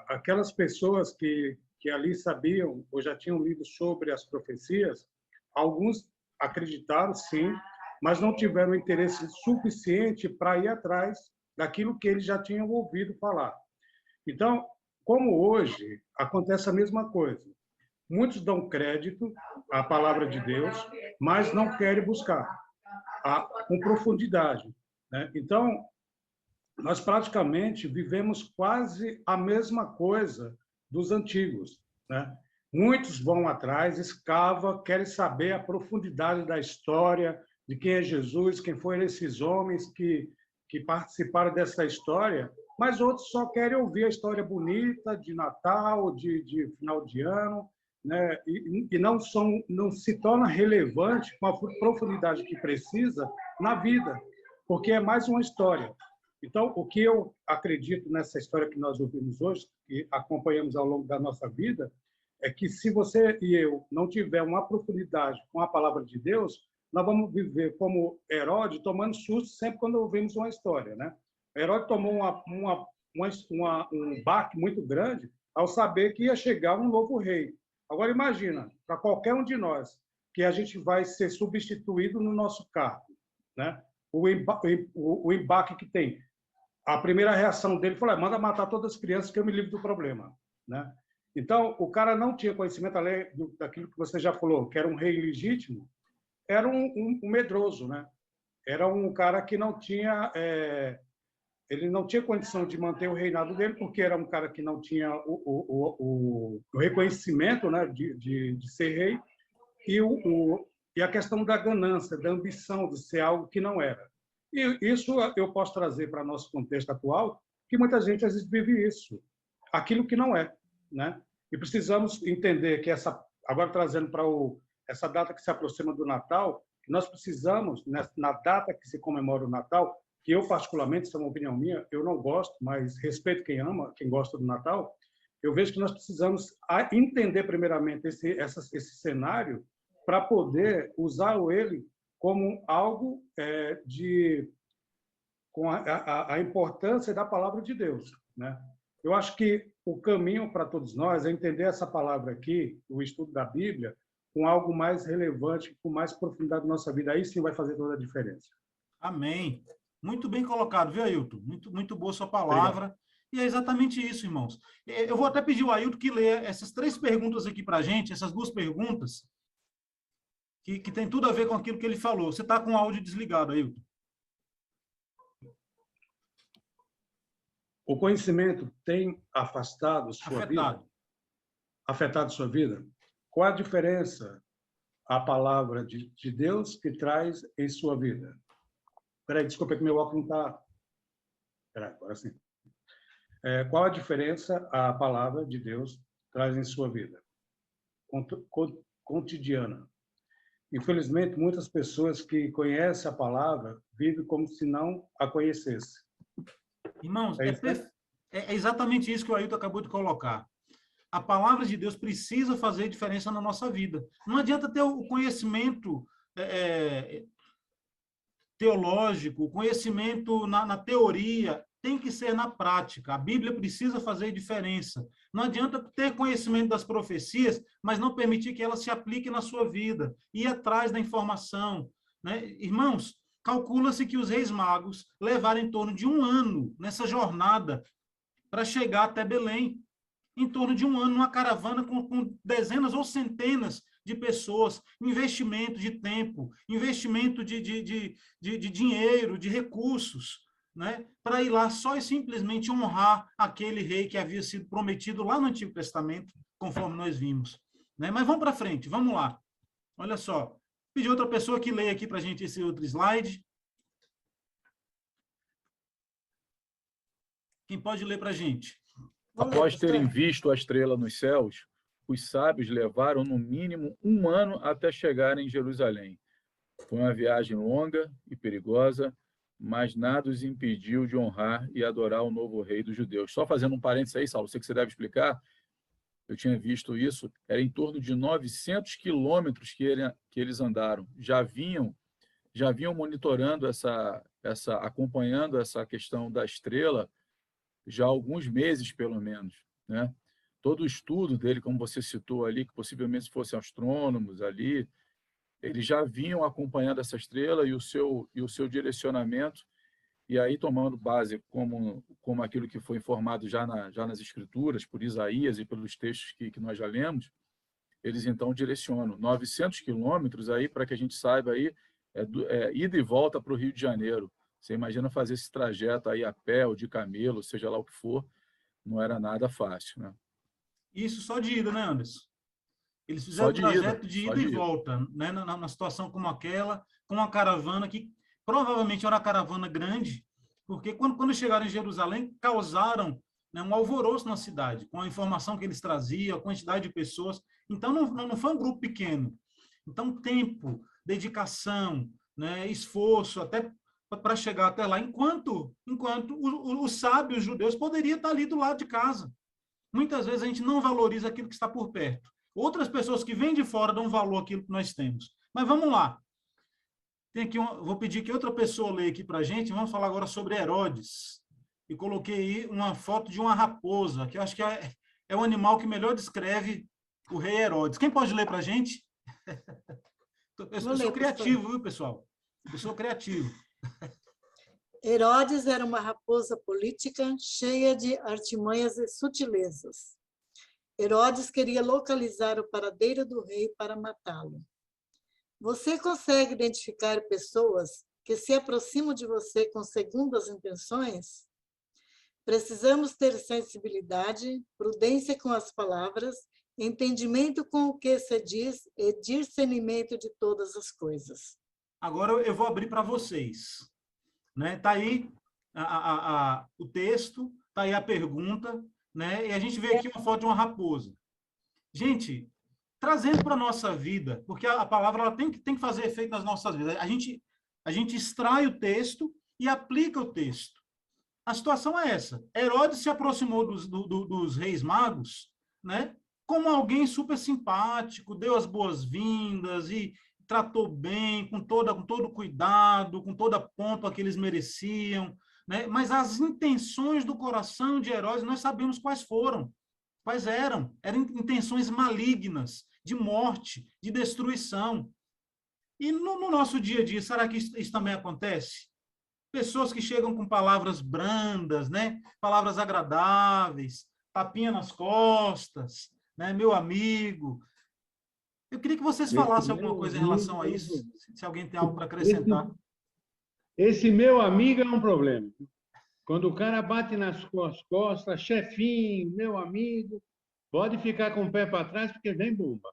aquelas pessoas que ali sabiam ou já tinham lido sobre as profecias, alguns acreditaram, sim, mas não tiveram interesse suficiente para ir atrás daquilo que eles já tinham ouvido falar. Então, como hoje, acontece a mesma coisa. Muitos dão crédito à palavra de Deus, mas não querem buscar com profundidade, né? Então, nós praticamente vivemos quase a mesma coisa dos antigos, né? Muitos vão atrás, escavam, querem saber a profundidade da história, de quem é Jesus, quem foram esses homens que participaram dessa história, mas outros só querem ouvir a história bonita de Natal, de final de ano, né? E não se torna relevante com a profundidade que precisa na vida, porque é mais uma história. Então, o que eu acredito nessa história que nós ouvimos hoje, que acompanhamos ao longo da nossa vida, é que se você e eu não tiver uma profundidade com a palavra de Deus, nós vamos viver como Herodes, tomando susto sempre quando ouvimos uma história, né? Herodes tomou um baque muito grande ao saber que ia chegar um novo rei. Agora, imagina, para qualquer um de nós, que a gente vai ser substituído no nosso cargo, né? O embaque que tem. A primeira reação dele foi: manda matar todas as crianças que eu me livro do problema, né? Então, o cara não tinha conhecimento, além daquilo que você já falou, que era um rei legítimo, era um medroso, né? Era um cara que não tinha... ele não tinha condição de manter o reinado dele, porque era um cara que não tinha o reconhecimento, né, de ser rei, e a questão da ganância, da ambição de ser algo que não era. E isso eu posso trazer para nosso contexto atual, que muita gente às vezes vive isso, aquilo que não é, né? E precisamos entender que agora trazendo para essa data que se aproxima do Natal, nós precisamos, na data que se comemora o Natal, que eu particularmente, isso é uma opinião minha, eu não gosto, mas respeito quem ama, quem gosta do Natal, eu vejo que nós precisamos entender primeiramente esse cenário para poder usar ele como algo com a importância da palavra de Deus, né? Eu acho que o caminho para todos nós é entender essa palavra aqui, o estudo da Bíblia, com algo mais relevante, com mais profundidade na nossa vida. Aí sim vai fazer toda a diferença. Amém. Muito bem colocado, viu, Ailton? Muito, muito boa sua palavra. Obrigado. E é exatamente isso, irmãos. Eu vou até pedir ao Ailton que leia essas 3 perguntas aqui para a gente, essas 2 perguntas, que tem tudo a ver com aquilo que ele falou. Você está com o áudio desligado, Ailton. O conhecimento tem afetado sua vida? Afetado sua vida? Qual a diferença a palavra de Deus que traz em sua vida? Peraí, desculpa que meu óculos não está... Peraí, agora sim. Qual a diferença a palavra de Deus traz em sua vida? Cotidiana. Infelizmente, muitas pessoas que conhecem a palavra vivem como se não a conhecessem. Irmãos, é exatamente isso que o Ailton acabou de colocar. A palavra de Deus precisa fazer diferença na nossa vida. Não adianta ter o conhecimento teológico, o conhecimento na teoria, tem que ser na prática. A Bíblia precisa fazer diferença. Não adianta ter conhecimento das profecias, mas não permitir que elas se apliquem na sua vida, ir atrás da informação, né? Irmãos, calcula-se que os reis magos levaram em torno de 1 ano nessa jornada para chegar até Belém. Em torno de 1 ano, numa caravana com dezenas ou centenas de pessoas, investimento de tempo, investimento de dinheiro, de recursos, né, para ir lá só e simplesmente honrar aquele rei que havia sido prometido lá no Antigo Testamento, conforme nós vimos, né? Mas vamos para frente, vamos lá. Olha só, pedi outra pessoa que leia aqui para a gente esse outro slide. Quem pode ler para a gente? Após terem visto a estrela nos céus, os sábios levaram no mínimo 1 ano até chegarem em Jerusalém. Foi uma viagem longa e perigosa, mas nada os impediu de honrar e adorar o novo rei dos judeus. Só fazendo um parênteses aí, Saulo, sei que você deve explicar, eu tinha visto isso, era em torno de 900 quilômetros que eles andaram. Já vinham monitorando acompanhando essa questão da estrela já há alguns meses, pelo menos, né? Todo o estudo dele, como você citou ali, que possivelmente fossem astrônomos ali, eles já vinham acompanhando essa estrela e o seu direcionamento, e aí tomando base como aquilo que foi informado já nas Escrituras, por Isaías e pelos textos que nós já lemos, eles então direcionam 900 quilômetros aí, para que a gente saiba aí, ida e volta para o Rio de Janeiro. Você imagina fazer esse trajeto aí a pé ou de camelo, seja lá o que for, não era nada fácil, né? Isso só de ida, né, Anderson? Eles fizeram Só o de ida, trajeto de só ida de e ida. volta, né? Na situação como aquela, com uma caravana que provavelmente era uma caravana grande, porque quando chegaram em Jerusalém, causaram, né, um alvoroço na cidade, com a informação que eles traziam, a quantidade de pessoas. Então, não foi um grupo pequeno. Então, tempo, dedicação, né, esforço, até para chegar até lá, enquanto os sábios judeus poderiam estar ali do lado de casa. Muitas vezes a gente não valoriza aquilo que está por perto. Outras pessoas que vêm de fora dão valor àquilo que nós temos. Mas vamos lá. Tem aqui vou pedir que outra pessoa leia aqui para a gente. Vamos falar agora sobre Herodes. E coloquei aí uma foto de uma raposa, que eu acho que é o animal que melhor descreve o rei Herodes. Quem pode ler para a gente? Eu sou criativo, viu, pessoal? Eu sou criativo. Herodes era uma raposa política cheia de artimanhas e sutilezas. Herodes queria localizar o paradeiro do rei para matá-lo. Você consegue identificar pessoas que se aproximam de você com segundas intenções? Precisamos ter sensibilidade, prudência com as palavras, entendimento com o que se diz e discernimento de todas as coisas. Agora eu vou abrir para vocês. Né? Tá aí o texto, tá aí a pergunta, né? E a gente vê aqui uma foto de uma raposa. Gente, trazendo para a nossa vida, porque a palavra ela tem que fazer efeito nas nossas vidas. A gente extrai o texto e aplica o texto. A situação é essa. Herodes se aproximou dos reis magos, né? Como alguém super simpático, deu as boas-vindas e tratou bem, com todo cuidado, com toda a pompa que eles mereciam, né? Mas as intenções do coração de Herodes, nós sabemos quais foram, quais eram. Eram intenções malignas, de morte, de destruição. E no nosso dia a dia, será que isso também acontece? Pessoas que chegam com palavras brandas, né? Palavras agradáveis, tapinha nas costas, né? Meu amigo. Eu queria que vocês falassem alguma coisa em relação a isso, se alguém tem algo para acrescentar. Esse meu amigo é um problema. Quando o cara bate nas costas, chefinho, meu amigo, pode ficar com o pé para trás porque vem bomba.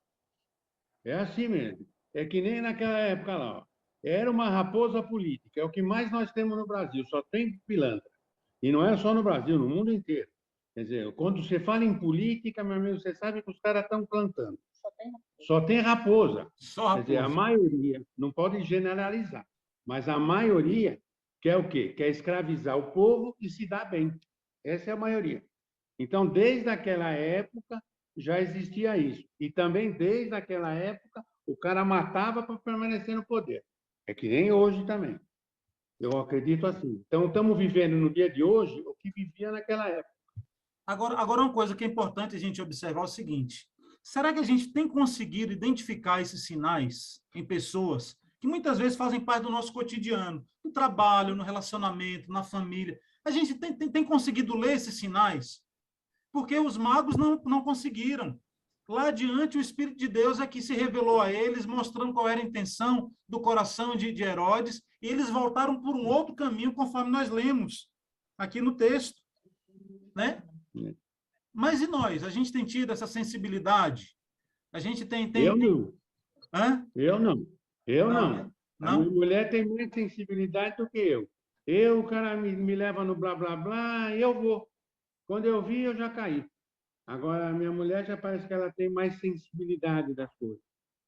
É assim mesmo. É que nem naquela época lá. Ó. Era uma raposa política. É o que mais nós temos no Brasil. Só tem pilantra. E não é só no Brasil, no mundo inteiro. Quer dizer, quando você fala em política, meu amigo, você sabe que os caras estão plantando. Só tem raposa. Só raposa. Quer dizer, a maioria, não pode generalizar, mas a maioria quer o quê? Quer escravizar o povo e se dar bem. Essa é a maioria. Então, desde aquela época, já existia isso. E também, desde aquela época, o cara matava para permanecer no poder. É que nem hoje também. Eu acredito assim. Então, estamos vivendo no dia de hoje o que vivia naquela época. Agora uma coisa que é importante a gente observar é o seguinte: será que a gente tem conseguido identificar esses sinais em pessoas que muitas vezes fazem parte do nosso cotidiano, no trabalho, no relacionamento, na família? A gente tem conseguido ler esses sinais? Porque os magos não conseguiram. Lá adiante, o Espírito de Deus é que se revelou a eles, mostrando qual era a intenção do coração de Herodes, e eles voltaram por um outro caminho, conforme nós lemos aqui no texto, né? Mas e nós? A gente tem tido essa sensibilidade? A gente tem... Eu não. Hã? Eu não. Eu não. Né? A minha mulher tem mais sensibilidade do que eu. O cara me leva no blá, blá, blá, e eu vou. Quando eu vi, eu já caí. Agora, a minha mulher já parece que ela tem mais sensibilidade das coisas.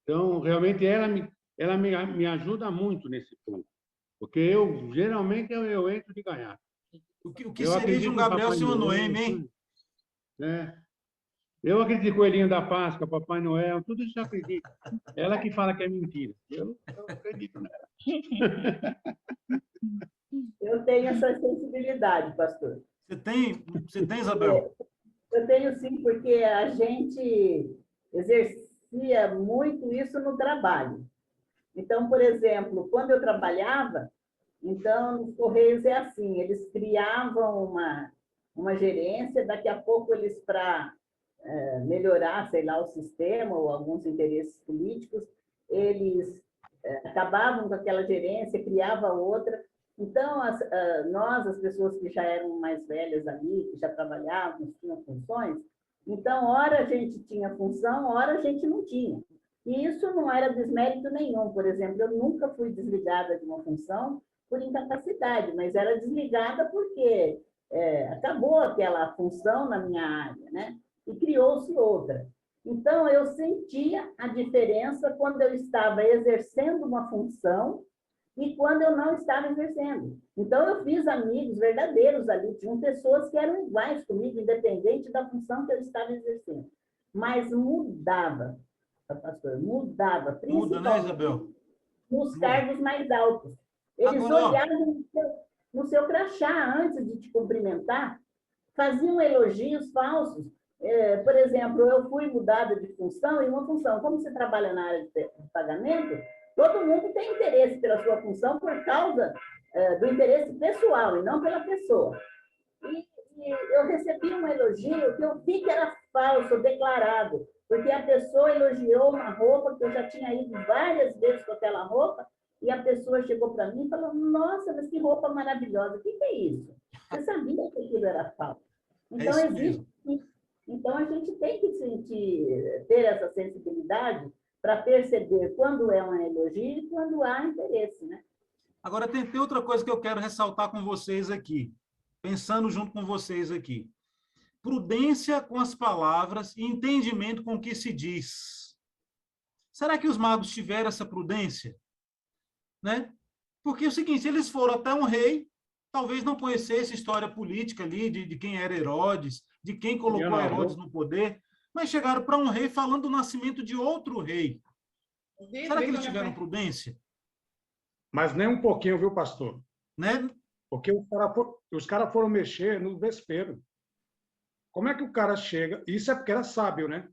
Então, realmente, ela me ajuda muito nesse ponto. Porque geralmente, eu entro de ganhar. O que Eu seria de acredito um em Gabriel Papai sem uma Noel, Noemi, hein? né? Eu acredito em Coelhinho da Páscoa, Papai Noel, tudo isso eu acredito. Ela que fala que é mentira. Eu acredito nela. Eu tenho essa sensibilidade, pastor. Você tem, Isabel? Eu tenho sim, porque a gente exercia muito isso no trabalho. Então, por exemplo, quando eu trabalhava, então, nos Correios é assim, eles criavam uma gerência, daqui a pouco eles, para melhorar, sei lá, o sistema ou alguns interesses políticos, eles acabavam com aquela gerência, criava outra. Então, nós, as pessoas que já eram mais velhas ali, que já trabalhavam, tinham funções, então, ora a gente tinha função, ora a gente não tinha. E isso não era desmérito nenhum. Por exemplo, eu nunca fui desligada de uma função por incapacidade, mas era desligada porque acabou aquela função na minha área, né? E criou-se outra. Então, eu sentia a diferença quando eu estava exercendo uma função e quando eu não estava exercendo. Então, eu fiz amigos verdadeiros ali, tinham pessoas que eram iguais comigo, independente da função que eu estava exercendo. Mas mudava, pastor, mudava, Muda, né, principalmente Isabel? nos Muda. cargos mais altos. Eles Agora, ó, olhavam no seu crachá antes de te cumprimentar, faziam elogios falsos. Por exemplo, eu fui mudada de função, e uma função, como você trabalha na área de pagamento, todo mundo tem interesse pela sua função por causa do interesse pessoal e não pela pessoa. E eu recebi um elogio que eu vi que era falso, declarado, porque a pessoa elogiou uma roupa que eu já tinha ido várias vezes com aquela roupa, e a pessoa chegou para mim e falou: nossa, mas que roupa maravilhosa, o que é isso? Você sabia que aquilo era falso. Então, isso existe. Então, a gente tem que ter essa sensibilidade para perceber quando é um elogio e quando há interesse, né? Agora, tem outra coisa que eu quero ressaltar com vocês aqui, pensando junto com vocês aqui. Prudência com as palavras e entendimento com o que se diz. Será que os magos tiveram essa prudência? Né? Porque é o seguinte, eles foram até um rei, talvez não conhecesse a história política ali, de quem era Herodes, de quem colocou Herodes no poder, mas chegaram para um rei falando do nascimento de outro rei. Será que eles tiveram prudência? Mas nem um pouquinho, viu, pastor? Né? Porque os caras foram mexer no vespeiro. Como é que o cara chega? Isso é porque era sábio, né?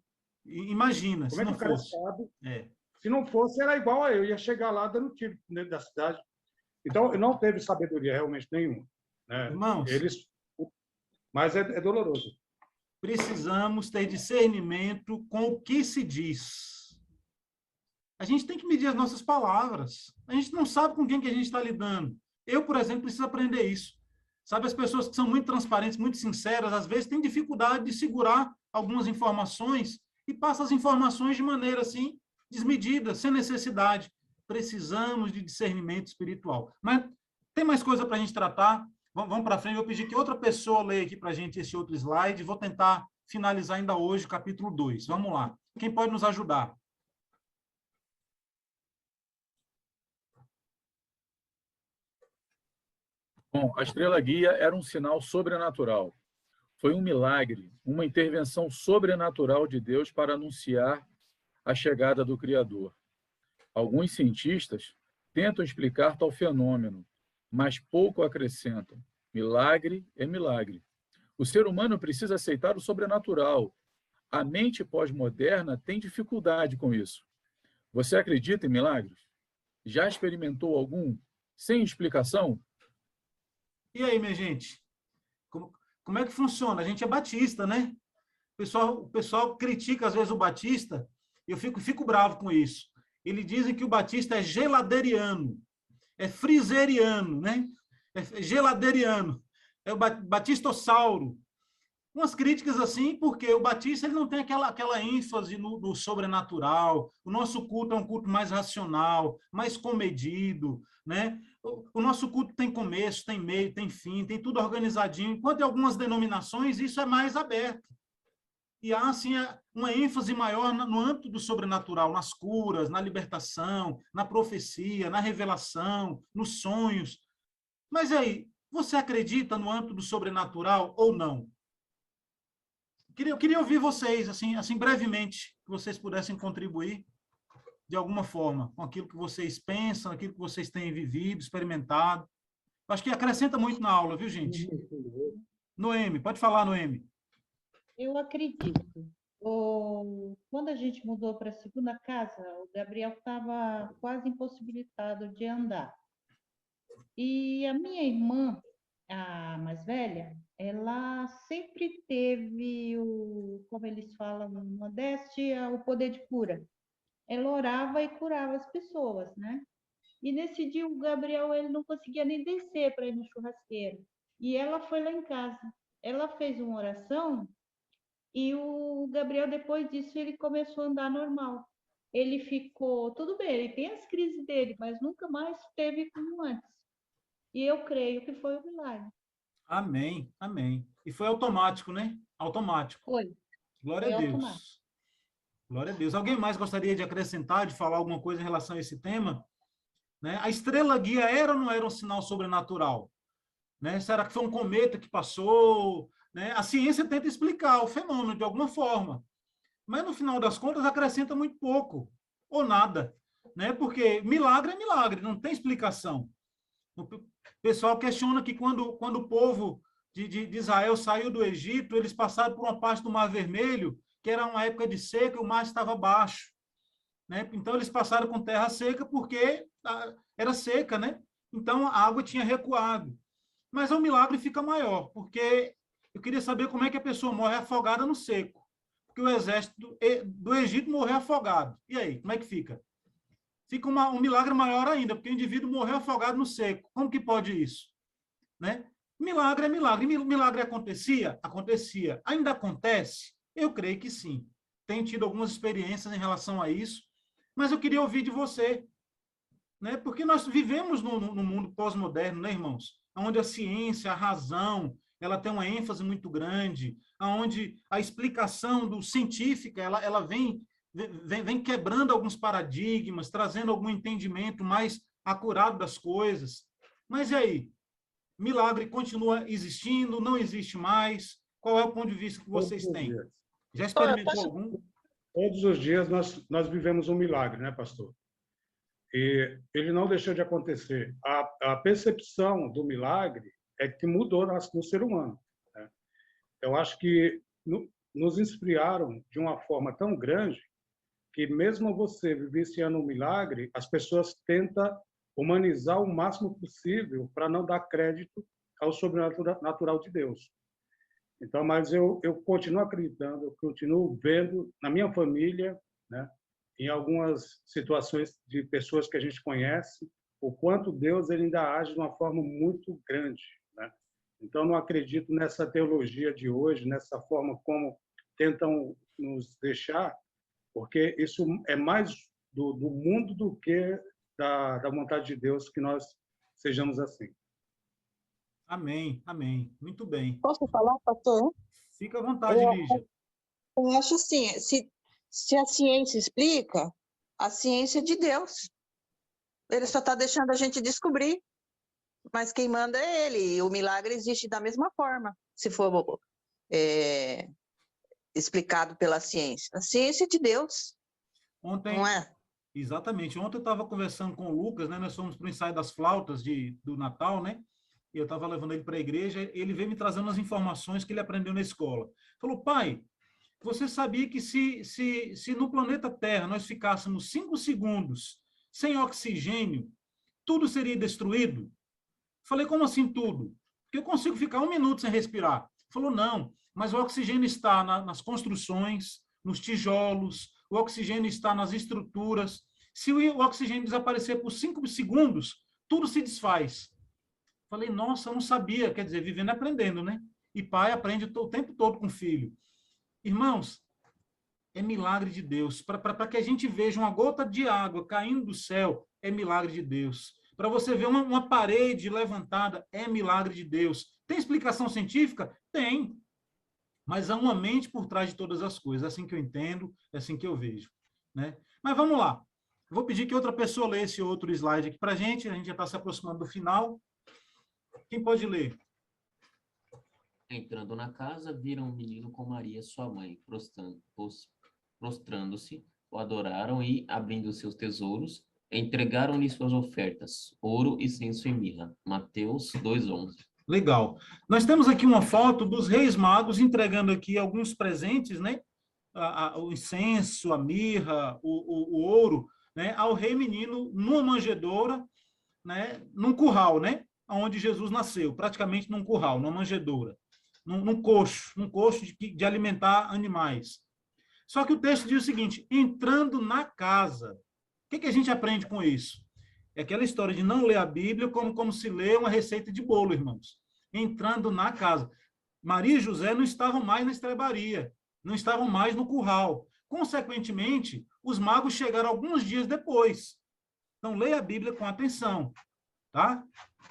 Imagina, como se é que não o cara fosse. sabe? É. Se não fosse, era igual a eu, ia chegar lá dando tiro dentro da cidade. Então, não teve sabedoria realmente nenhuma. Né? Irmãos, mas é doloroso. Precisamos ter discernimento com o que se diz. A gente tem que medir as nossas palavras. A gente não sabe com quem que a gente está lidando. Eu, por exemplo, preciso aprender isso. Sabe, as pessoas que são muito transparentes, muito sinceras, às vezes têm dificuldade de segurar algumas informações e passam as informações de maneira assim, desmedida, sem necessidade. Precisamos de discernimento espiritual. Mas tem mais coisa para a gente tratar. Vamos para frente. Eu vou pedir que outra pessoa leia aqui para a gente esse outro slide. Vou tentar finalizar ainda hoje o capítulo 2. Vamos lá. Quem pode nos ajudar? Bom, a estrela guia era um sinal sobrenatural. Foi um milagre, uma intervenção sobrenatural de Deus para anunciar a chegada do Criador. Alguns cientistas tentam explicar tal fenômeno, mas pouco acrescentam. Milagre é milagre. O ser humano precisa aceitar o sobrenatural. A mente pós-moderna tem dificuldade com isso. Você acredita em milagres? Já experimentou algum sem explicação? E aí, minha gente? Como é que funciona? A gente é batista, né? O pessoal critica, às vezes, o batista, e eu fico bravo com isso. Eles dizem que o batista é geladeiriano, é friseriano, né? É geladeiriano, é o batistossauro. Umas críticas assim, porque o batista ele não tem aquela ênfase no sobrenatural. O nosso culto é um culto mais racional, mais comedido, né? O nosso culto tem começo, tem meio, tem fim, tem tudo organizadinho. Enquanto em algumas denominações isso é mais aberto. E há, assim, uma ênfase maior no âmbito do sobrenatural, nas curas, na libertação, na profecia, na revelação, nos sonhos. Mas aí, você acredita no âmbito do sobrenatural ou não? Eu queria ouvir vocês, assim brevemente, que vocês pudessem contribuir de alguma forma com aquilo que vocês pensam, aquilo que vocês têm vivido, experimentado. Acho que acrescenta muito na aula, viu, gente? Noemi, pode falar, Noemi. Eu acredito. Quando a gente mudou para a segunda casa, o Gabriel estava quase impossibilitado de andar. E a minha irmã, a mais velha, ela sempre teve como eles falam, modéstia, o poder de cura. Ela orava e curava as pessoas, né? E nesse dia o Gabriel ele não conseguia nem descer para ir no churrasqueiro. E ela foi lá em casa. Ela fez uma oração e o Gabriel, depois disso, ele começou a andar normal. Ele ficou, tudo bem, ele tem as crises dele, mas nunca mais teve como antes. E eu creio que foi um milagre. Amém, amém. E foi automático, né? Automático. Foi. Glória a Deus. Glória a Deus. Alguém mais gostaria de acrescentar, de falar alguma coisa em relação a esse tema? Né? A estrela guia era ou não era um sinal sobrenatural? Né? Será que foi um cometa que passou? Né? A ciência tenta explicar o fenômeno de alguma forma, mas no final das contas acrescenta muito pouco, ou nada. Né? Porque milagre é milagre, não tem explicação. O pessoal questiona que quando o povo de Israel saiu do Egito, eles passaram por uma parte do Mar Vermelho, que era uma época de seca, e o mar estava baixo. Né? Então, eles passaram com terra seca porque era seca, né? Então, a água tinha recuado. Mas o milagre fica maior, porque eu queria saber como é que a pessoa morre afogada no seco. Porque o exército do Egito morreu afogado. E aí, como é que fica? Fica um milagre maior ainda, porque o indivíduo morreu afogado no seco. Como que pode isso? Né? Milagre é milagre. Milagre acontecia? Acontecia. Ainda acontece? Eu creio que sim. Tenho tido algumas experiências em relação a isso, mas eu queria ouvir de você, né? Porque nós vivemos no mundo pós-moderno, né, irmãos? Onde a ciência, a razão, ela tem uma ênfase muito grande, onde a explicação científica ela vem quebrando alguns paradigmas, trazendo algum entendimento mais acurado das coisas. Mas e aí? Milagre continua existindo? Não existe mais? Qual é o ponto de vista que vocês têm? Já experimentou algum? Todos os dias nós vivemos um milagre, né, pastor? E ele não deixou de acontecer. A percepção do milagre é que mudou no ser humano. Né? Eu acho que nos esfriaram de uma forma tão grande que mesmo você vivenciando um milagre, as pessoas tentam humanizar o máximo possível para não dar crédito ao sobrenatural de Deus. Então, mas eu continuo acreditando, eu continuo vendo na minha família, né, em algumas situações de pessoas que a gente conhece, o quanto Deus ele ainda age de uma forma muito grande. Né? Então, não acredito nessa teologia de hoje, nessa forma como tentam nos deixar, porque isso é mais do mundo do que da vontade de Deus que nós sejamos assim. Amém, amém. Muito bem. Posso falar, pastor? Fica à vontade, Lígia. Eu acho assim, se a ciência explica, a ciência é de Deus. Ele só está deixando a gente descobrir. Mas quem manda é ele. E o milagre existe da mesma forma, se for explicado pela ciência. A ciência é de Deus. Ontem, não é? Exatamente. Ontem eu estava conversando com o Lucas, né? Nós fomos para o ensaio das flautas do Natal, né? E eu estava levando ele para a igreja. Ele veio me trazendo as informações que ele aprendeu na escola. Falou, pai, você sabia que se no planeta Terra nós ficássemos 5 segundos sem oxigênio, tudo seria destruído? Falei, como assim tudo? Porque eu consigo ficar 1 minuto sem respirar. Falou, não, mas o oxigênio está nas construções, nos tijolos, o oxigênio está nas estruturas. Se o oxigênio desaparecer por 5 segundos, tudo se desfaz. Falei, nossa, eu não sabia. Quer dizer, vivendo e aprendendo, né? E pai aprende o tempo todo com o filho. Irmãos, é milagre de Deus. Para que a gente veja uma gota de água caindo do céu, é milagre de Deus. Para você ver uma parede levantada, é milagre de Deus. Tem explicação científica? Tem. Mas há uma mente por trás de todas as coisas, é assim que eu entendo, é assim que eu vejo, né? Mas vamos lá. Vou pedir que outra pessoa lê esse outro slide aqui para a gente já está se aproximando do final. Quem pode ler? Entrando na casa, viram um menino com Maria, sua mãe, prostrando-se, o adoraram e, abrindo seus tesouros, entregaram-lhe suas ofertas, ouro, incenso e mirra. Mateus 2:11. Legal. Nós temos aqui uma foto dos reis magos entregando aqui alguns presentes, né? O incenso, a mirra, o ouro, né? Ao rei menino numa manjedoura, né? Num curral, né? Onde Jesus nasceu, praticamente num curral, numa manjedoura, num coxo de alimentar animais. Só que o texto diz o seguinte: entrando na casa. O que a gente aprende com isso? É aquela história de não ler a Bíblia como se lê uma receita de bolo, irmãos. Entrando na casa. Maria e José não estavam mais na estrebaria, não estavam mais no curral. Consequentemente, os magos chegaram alguns dias depois. Então, leia a Bíblia com atenção, tá?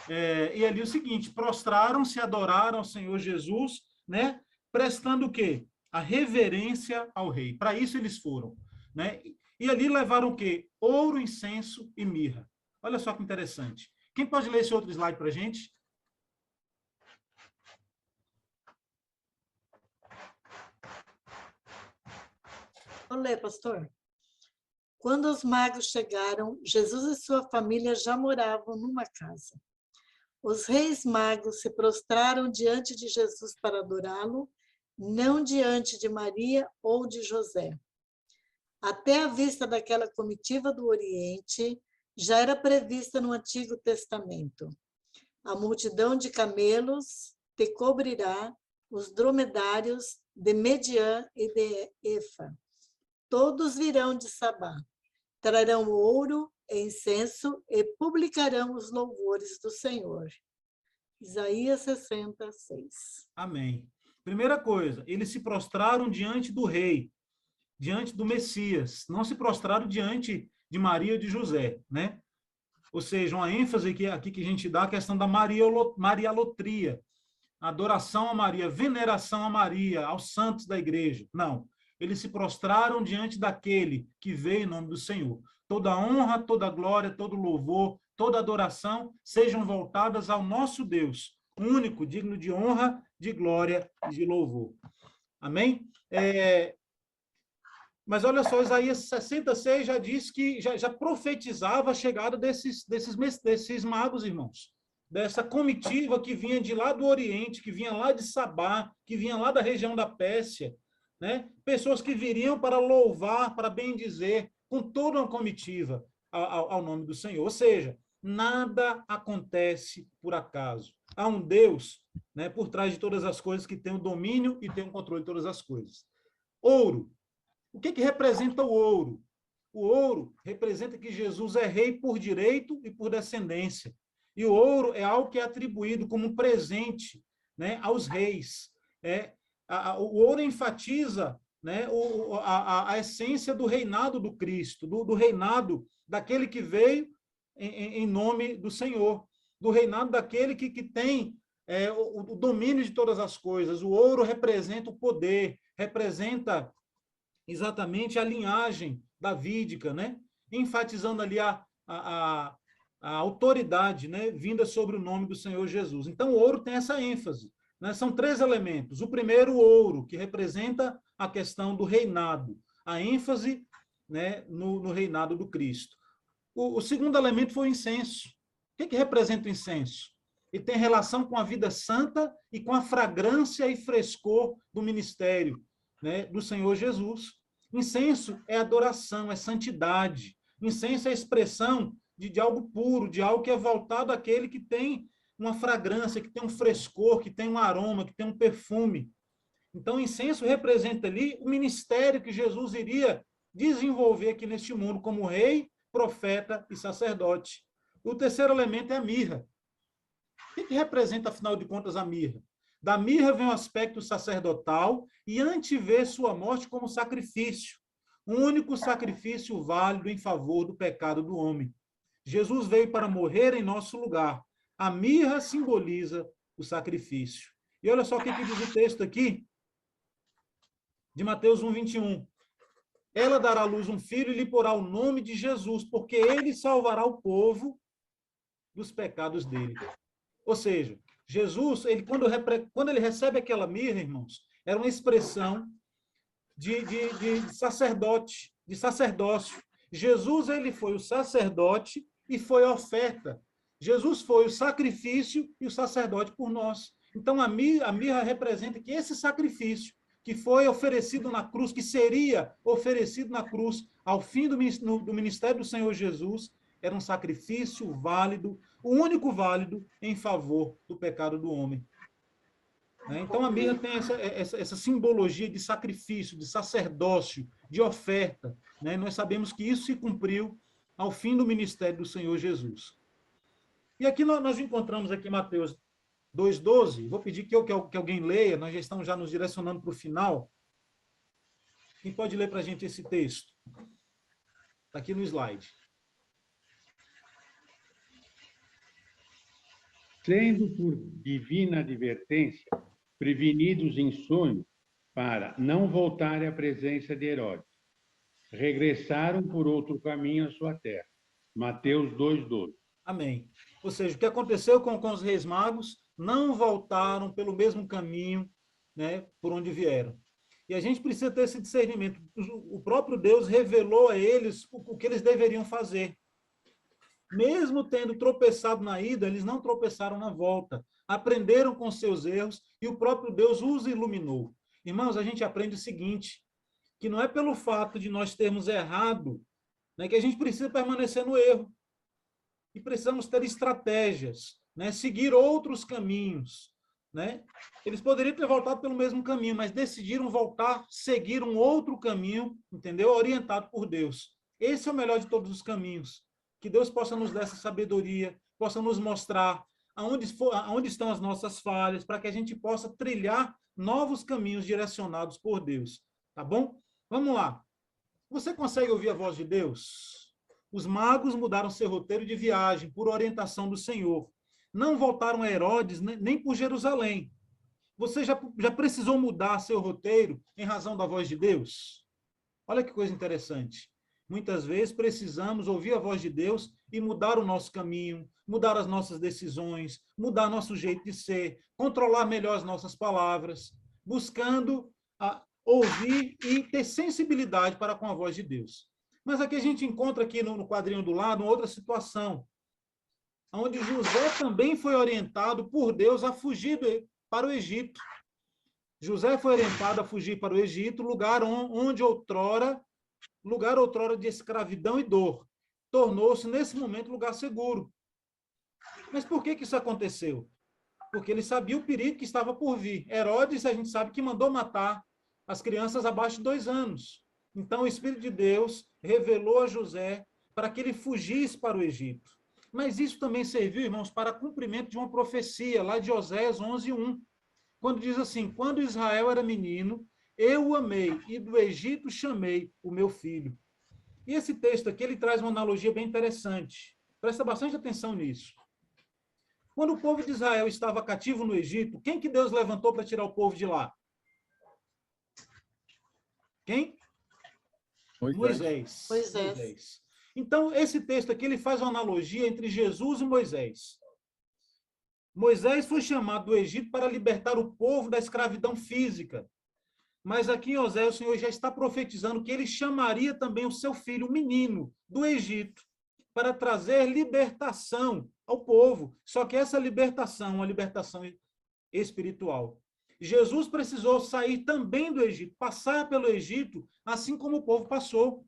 E ali o seguinte: prostraram-se, adoraram ao Senhor Jesus, né? Prestando o quê? A reverência ao rei. Para isso eles foram, né? E ali levaram o quê? Ouro, incenso e mirra. Olha só que interessante. Quem pode ler esse outro slide para a gente? Vou ler, pastor. Quando os magos chegaram, Jesus e sua família já moravam numa casa. Os reis magos se prostraram diante de Jesus para adorá-lo, não diante de Maria ou de José. Até a vista daquela comitiva do Oriente já era prevista no Antigo Testamento. A multidão de camelos te cobrirá, os dromedários de Mediã e de Efa. Todos virão de Sabá, trarão ouro e incenso e publicarão os louvores do Senhor. Isaías 66. Amém. Primeira coisa, eles se prostraram diante do rei, diante do Messias, não se prostraram diante de Maria e de José, né? Ou seja, uma ênfase aqui que a gente dá à questão da marialotria, adoração a Maria, veneração a Maria, aos santos da igreja. Não, eles se prostraram diante daquele que veio em nome do Senhor. Toda honra, toda glória, todo louvor, toda adoração sejam voltadas ao nosso Deus, único, digno de honra, de glória e de louvor. Amém? Mas olha só, Isaías 66 já diz que já profetizava a chegada desses magos, irmãos. Dessa comitiva que vinha de lá do Oriente, que vinha lá de Sabá, que vinha lá da região da Pérsia, né? Pessoas que viriam para louvar, para bendizer, com toda uma comitiva ao nome do Senhor. Ou seja, nada acontece por acaso. Há um Deus, né, por trás de todas as coisas, que tem o domínio e tem o controle de todas as coisas. Ouro. O que representa o ouro? O ouro representa que Jesus é rei por direito e por descendência. E o ouro é algo que é atribuído como um presente, né, aos reis. O ouro enfatiza, né, a essência do reinado do Cristo, do reinado daquele que veio em nome do Senhor, do reinado daquele que tem o domínio de todas as coisas. O ouro representa o poder, representa exatamente a linhagem davídica, né? Enfatizando ali a autoridade, né, vinda sobre o nome do Senhor Jesus. Então, o ouro tem essa ênfase, né? São 3 elementos. O primeiro, o ouro, que representa a questão do reinado, a ênfase, né, no reinado do Cristo. O segundo elemento foi o incenso. O que representa o incenso? Ele tem relação com a vida santa e com a fragrância e frescor do ministério, né, do Senhor Jesus. Incenso é adoração, é santidade. Incenso é a expressão de algo puro, de algo que é voltado àquele que tem uma fragrância, que tem um frescor, que tem um aroma, que tem um perfume. Então, o incenso representa ali o ministério que Jesus iria desenvolver aqui neste mundo como rei, profeta e sacerdote. O terceiro elemento é a mirra. O que representa, afinal de contas, a mirra? Da mirra vem o aspecto sacerdotal e antevê sua morte como sacrifício, o único sacrifício válido em favor do pecado do homem. Jesus veio para morrer em nosso lugar. A mirra simboliza o sacrifício. E olha só o que diz o texto aqui, de Mateus 1, 21. Ela dará à luz um filho e lhe porá o nome de Jesus, porque ele salvará o povo dos pecados dele. Ou seja, Jesus, ele, quando ele recebe aquela mirra, irmãos, era uma expressão de sacerdote, de sacerdócio. Jesus, ele foi o sacerdote e foi a oferta. Jesus foi o sacrifício e o sacerdote por nós. Então, a mirra representa que esse sacrifício que foi oferecido na cruz, que seria oferecido na cruz ao fim do ministério do Senhor Jesus, era um sacrifício válido, o único válido em favor do pecado do homem. Então, a mirra tem essa simbologia de sacrifício, de sacerdócio, de oferta. Nós sabemos que isso se cumpriu ao fim do ministério do Senhor Jesus. E aqui nós encontramos aqui Mateus 2,12. Vou pedir que alguém leia, nós já estamos já nos direcionando para o final. Quem pode ler para a gente esse texto? Está aqui no slide. Sendo por divina advertência, prevenidos em sonho, para não voltarem à presença de Herodes, regressaram por outro caminho à sua terra. Mateus 2,12. Amém. Ou seja, o que aconteceu com os reis magos, não voltaram pelo mesmo caminho, por onde vieram. E a gente precisa ter esse discernimento. O próprio Deus revelou a eles o que eles deveriam fazer. Mesmo tendo tropeçado na ida, eles não tropeçaram na volta. Aprenderam com seus erros e o próprio Deus os iluminou. Irmãos, a gente aprende o seguinte, que não é pelo fato de nós termos errado, que a gente precisa permanecer no erro. E precisamos ter estratégias, seguir outros caminhos. Eles poderiam ter voltado pelo mesmo caminho, mas decidiram voltar, seguir um outro caminho, entendeu? Orientado por Deus. Esse é o melhor de todos os caminhos. Que Deus possa nos dar essa sabedoria, possa nos mostrar aonde estão as nossas falhas, para que a gente possa trilhar novos caminhos direcionados por Deus. Tá bom? Vamos lá. Você consegue ouvir a voz de Deus? Os magos mudaram seu roteiro de viagem por orientação do Senhor. Não voltaram a Herodes nem por Jerusalém. Você já precisou mudar seu roteiro em razão da voz de Deus? Olha que coisa interessante. Muitas vezes precisamos ouvir a voz de Deus e mudar o nosso caminho, mudar as nossas decisões, mudar nosso jeito de ser, controlar melhor as nossas palavras, buscando ouvir e ter sensibilidade para com a voz de Deus. Mas aqui a gente encontra aqui no quadrinho do lado uma outra situação, onde José também foi orientado por Deus a fugir para o Egito. José foi orientado a fugir para o Egito, lugar outrora de escravidão e dor. Tornou-se, nesse momento, lugar seguro. Mas por que isso aconteceu? Porque ele sabia o perigo que estava por vir. Herodes, a gente sabe que mandou matar as crianças abaixo de 2 anos. Então, o Espírito de Deus revelou a José para que ele fugisse para o Egito. Mas isso também serviu, irmãos, para cumprimento de uma profecia, lá de Oséias 11:1, quando diz assim, quando Israel era menino, eu o amei, e do Egito chamei o meu filho. E esse texto aqui, ele traz uma analogia bem interessante. Presta bastante atenção nisso. Quando o povo de Israel estava cativo no Egito, quem que Deus levantou para tirar o povo de lá? Quem? Moisés. Então, esse texto aqui, ele faz uma analogia entre Jesus e Moisés. Moisés foi chamado do Egito para libertar o povo da escravidão física. Mas aqui em Oséias, o Senhor já está profetizando que ele chamaria também o seu filho, o menino, do Egito, para trazer libertação ao povo. Só que essa libertação é uma libertação espiritual. Jesus precisou sair também do Egito, passar pelo Egito, assim como o povo passou.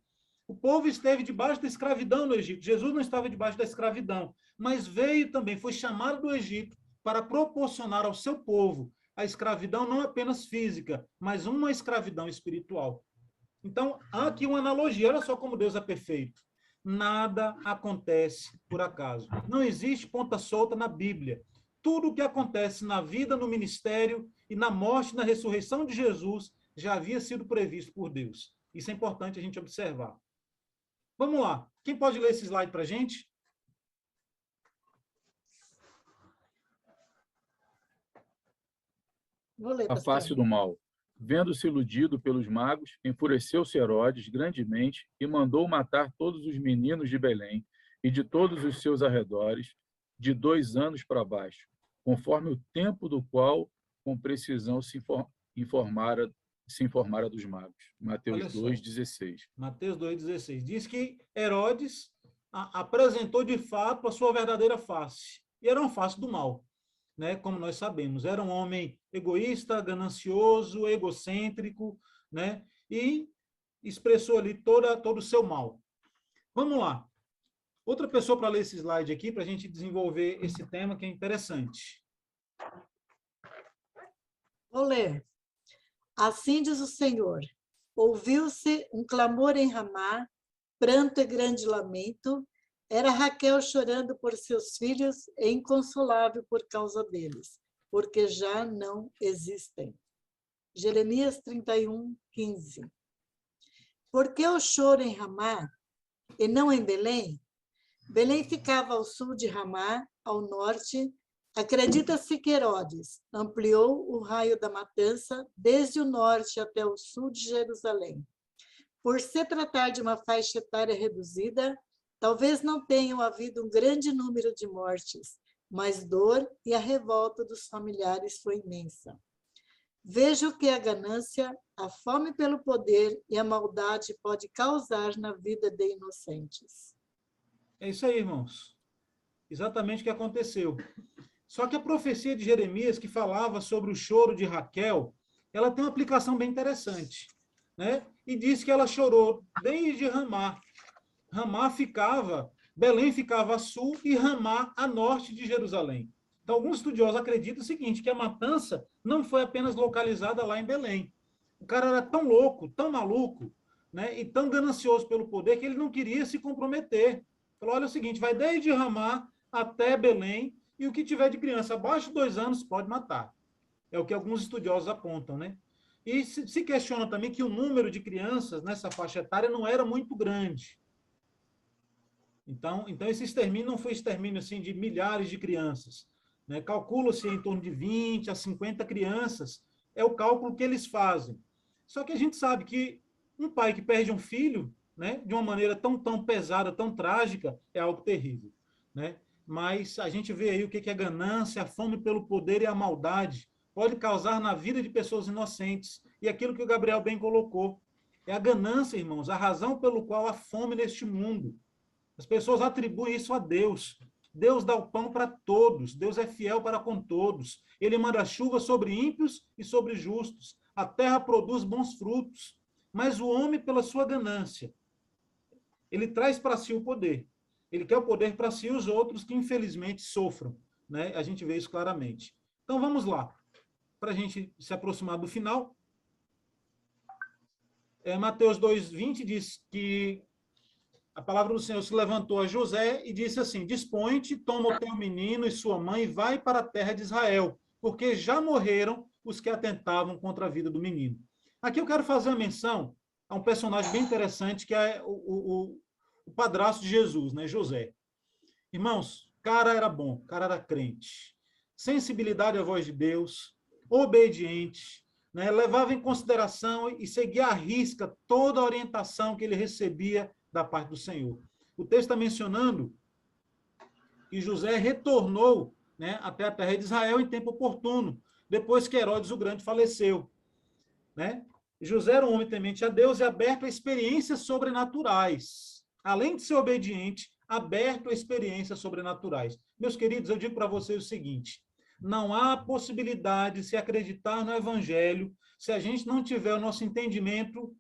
O povo esteve debaixo da escravidão no Egito. Jesus não estava debaixo da escravidão, mas veio também, foi chamado do Egito para proporcionar ao seu povo a escravidão não apenas física, mas uma escravidão espiritual. Então, há aqui uma analogia. Olha só como Deus é perfeito. Nada acontece por acaso. Não existe ponta solta na Bíblia. Tudo o que acontece na vida, no ministério e na morte, na ressurreição de Jesus, já havia sido previsto por Deus. Isso é importante a gente observar. Vamos lá. Quem pode ler esse slide para a gente? Vou ler, A face do mal. Vendo-se iludido pelos magos, enfureceu-se Herodes grandemente e mandou matar todos os meninos de Belém e de todos os seus arredores, de 2 anos para baixo, conforme o tempo do qual, com precisão, se informara dos magos. Mateus Olha só. 2,16. Mateus 2,16. Diz que Herodes apresentou de fato a sua verdadeira face. E era uma face do mal, né? Como nós sabemos. Era um homem egoísta, ganancioso, egocêntrico, né? E expressou ali todo o seu mal. Vamos lá. Outra pessoa para ler esse slide aqui, para a gente desenvolver esse tema que é interessante. Vou ler. Assim diz o Senhor: ouviu-se um clamor em Ramá, pranto e grande lamento. Era Raquel chorando por seus filhos e inconsolável por causa deles, porque já não existem. Jeremias 31, 15. Por que o choro em Ramá e não em Belém? Belém ficava ao sul de Ramá, ao norte. Acredita-se que Herodes ampliou o raio da matança desde o norte até o sul de Jerusalém. Por se tratar de uma faixa etária reduzida, talvez não tenham havido um grande número de mortes, mas dor e a revolta dos familiares foi imensa. Vejo que a ganância, a fome pelo poder e a maldade pode causar na vida de inocentes. É isso aí, irmãos. Exatamente o que aconteceu. Só que a profecia de Jeremias, que falava sobre o choro de Raquel, ela tem uma aplicação bem interessante, né? E diz que ela chorou desde Ramá. Belém ficava a sul e Ramá a norte de Jerusalém. Então, alguns estudiosos acreditam o seguinte, que a matança não foi apenas localizada lá em Belém. O cara era tão louco, tão maluco, né? E tão ganancioso pelo poder que ele não queria se comprometer. Falou, olha o seguinte, vai desde Ramá até Belém, e o que tiver de criança abaixo de 2 anos pode matar. É o que alguns estudiosos apontam, né? E se questiona também que o número de crianças nessa faixa etária não era muito grande. Então esse extermínio não foi extermínio assim, de milhares de crianças, né? Calcula-se em torno de 20 a 50 crianças, é o cálculo que eles fazem. Só que a gente sabe que um pai que perde um filho, né, de uma maneira tão pesada, tão trágica, é algo terrível, né? Mas a gente vê aí o que é a ganância, a fome pelo poder e a maldade pode causar na vida de pessoas inocentes. E aquilo que o Gabriel bem colocou, é a ganância, irmãos, a razão pelo qual há fome neste mundo. As pessoas atribuem isso a Deus. Deus dá o pão para todos, Deus é fiel para com todos. Ele manda chuva sobre ímpios e sobre justos. A terra produz bons frutos. Mas o homem, pela sua ganância, ele traz para si o poder. Ele quer o poder para si e os outros que, infelizmente, sofram, né? A gente vê isso claramente. Então, vamos lá. Para a gente se aproximar do final. Mateus 2,20 diz que a palavra do Senhor se levantou a José e disse assim, dispõe-te, toma o teu menino e sua mãe e vai para a terra de Israel, porque já morreram os que atentavam contra a vida do menino. Aqui eu quero fazer uma menção a um personagem bem interessante, que é o padrasto de Jesus, né, José. Irmãos, cara era bom, cara era crente, sensibilidade à voz de Deus, obediente, né, levava em consideração e seguia à risca toda a orientação que ele recebia da parte do Senhor. O texto está mencionando que José retornou, né, até a terra de Israel em tempo oportuno, depois que Herodes o Grande faleceu, né? José era um homem temente a Deus e aberto a experiências sobrenaturais. Além de ser obediente, aberto a experiências sobrenaturais. Meus queridos, eu digo para vocês o seguinte, não há possibilidade de se acreditar no Evangelho se a gente não tiver o nosso entendimento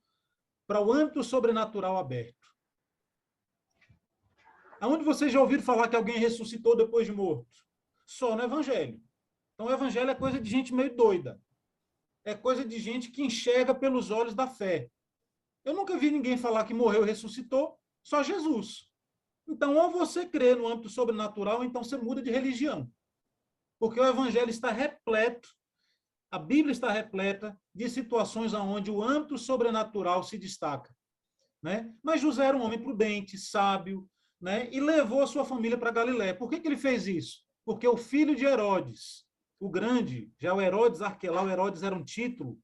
para o âmbito sobrenatural aberto. Aonde vocês já ouviram falar que alguém ressuscitou depois de morto? Só no Evangelho. Então, o Evangelho é coisa de gente meio doida. É coisa de gente que enxerga pelos olhos da fé. Eu nunca vi ninguém falar que morreu e ressuscitou, só Jesus. Então, ou você crê no âmbito sobrenatural, ou então você muda de religião. Porque o Evangelho está repleto, a Bíblia está repleta de situações onde o âmbito sobrenatural se destaca, né? Mas José era um homem prudente, sábio, né? E levou a sua família para Galiléia. Por que ele fez isso? Porque o filho de Herodes, o grande, já o Herodes Arquelau, Herodes era um título,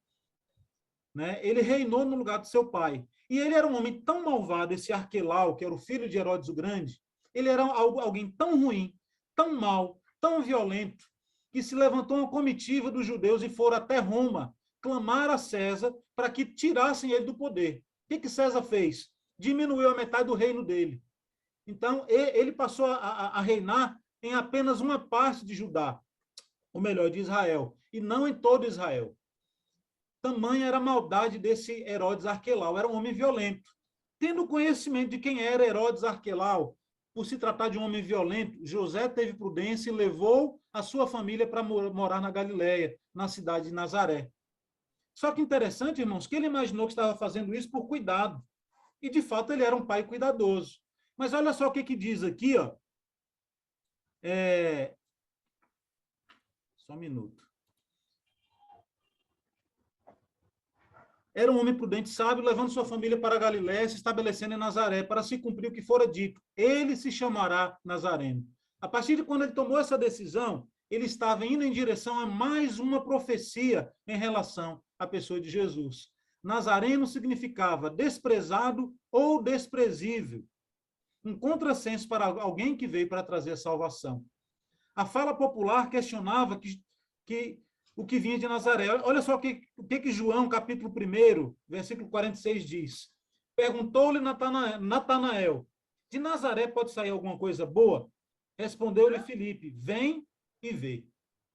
né? Ele reinou no lugar do seu pai. E ele era um homem tão malvado, esse Arquelau, que era o filho de Herodes o Grande, ele era alguém tão ruim, tão mau, tão violento, que se levantou uma comitiva dos judeus e foram até Roma clamar a César para que tirassem ele do poder. O que César fez? Diminuiu a metade do reino dele. Então, ele passou a reinar em apenas uma parte de Judá, ou melhor, de Israel, e não em todo Israel. Tamanha era a maldade desse Herodes Arquelau, era um homem violento. Tendo conhecimento de quem era Herodes Arquelau, por se tratar de um homem violento, José teve prudência e levou a sua família para morar na Galileia, na cidade de Nazaré. Só que interessante, irmãos, que ele imaginou que estava fazendo isso por cuidado. E, de fato, ele era um pai cuidadoso. Mas olha só o que diz aqui, ó. Só um minuto. Era um homem prudente e sábio, levando sua família para a Galiléia, se estabelecendo em Nazaré, para se cumprir o que fora dito. Ele se chamará Nazareno. A partir de quando ele tomou essa decisão, ele estava indo em direção a mais uma profecia em relação à pessoa de Jesus. Nazareno significava desprezado ou desprezível. Um contrassenso para alguém que veio para trazer a salvação. A fala popular questionava o que vinha de Nazaré. Olha só o que João, capítulo 1, versículo 46, diz. Perguntou-lhe Natanael, de Nazaré pode sair alguma coisa boa? Respondeu-lhe Filipe, vem e vê.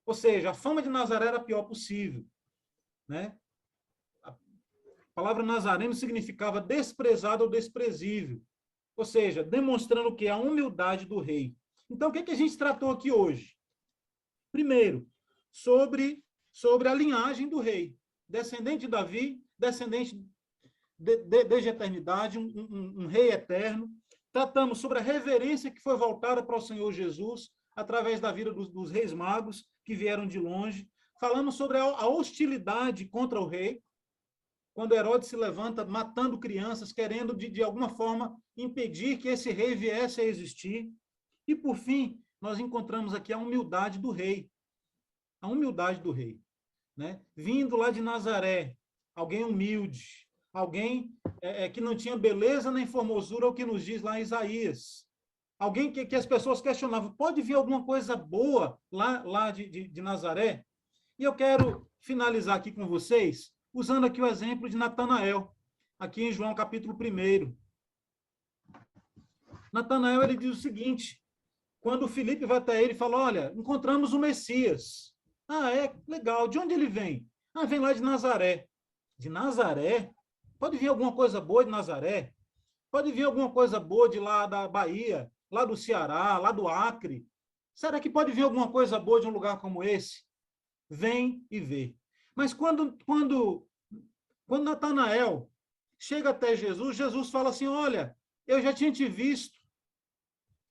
Ou seja, a fama de Nazaré era a pior possível. Né? A palavra nazareno significava desprezado ou desprezível. Ou seja, demonstrando que a humildade do rei. Então, o que a gente tratou aqui hoje? Primeiro, sobre a linhagem do rei. Descendente de Davi, descendente desde a eternidade, um rei eterno. Tratamos sobre a reverência que foi voltada para o Senhor Jesus, através da vida dos reis magos, que vieram de longe. Falamos sobre a hostilidade contra o rei, quando Herodes se levanta matando crianças, querendo, de alguma forma, impedir que esse rei viesse a existir. E, por fim, nós encontramos aqui a humildade do rei. A humildade do rei. Né? Vindo lá de Nazaré, alguém humilde, alguém que não tinha beleza nem formosura, o que nos diz lá em Isaías. Alguém que as pessoas questionavam, pode vir alguma coisa boa lá de Nazaré? E eu quero finalizar aqui com vocês, usando aqui o exemplo de Natanael, aqui em João capítulo 1. Natanael, ele diz o seguinte, quando Filipe vai até ele e fala, olha, encontramos o Messias. Ah, é? Legal. De onde ele vem? Ah, vem lá de Nazaré. De Nazaré? Pode vir alguma coisa boa de Nazaré? Pode vir alguma coisa boa de lá da Bahia, lá do Ceará, lá do Acre? Será que pode vir alguma coisa boa de um lugar como esse? Vem e vê. Mas quando Natanael chega até Jesus, Jesus fala assim, olha, eu já tinha te visto.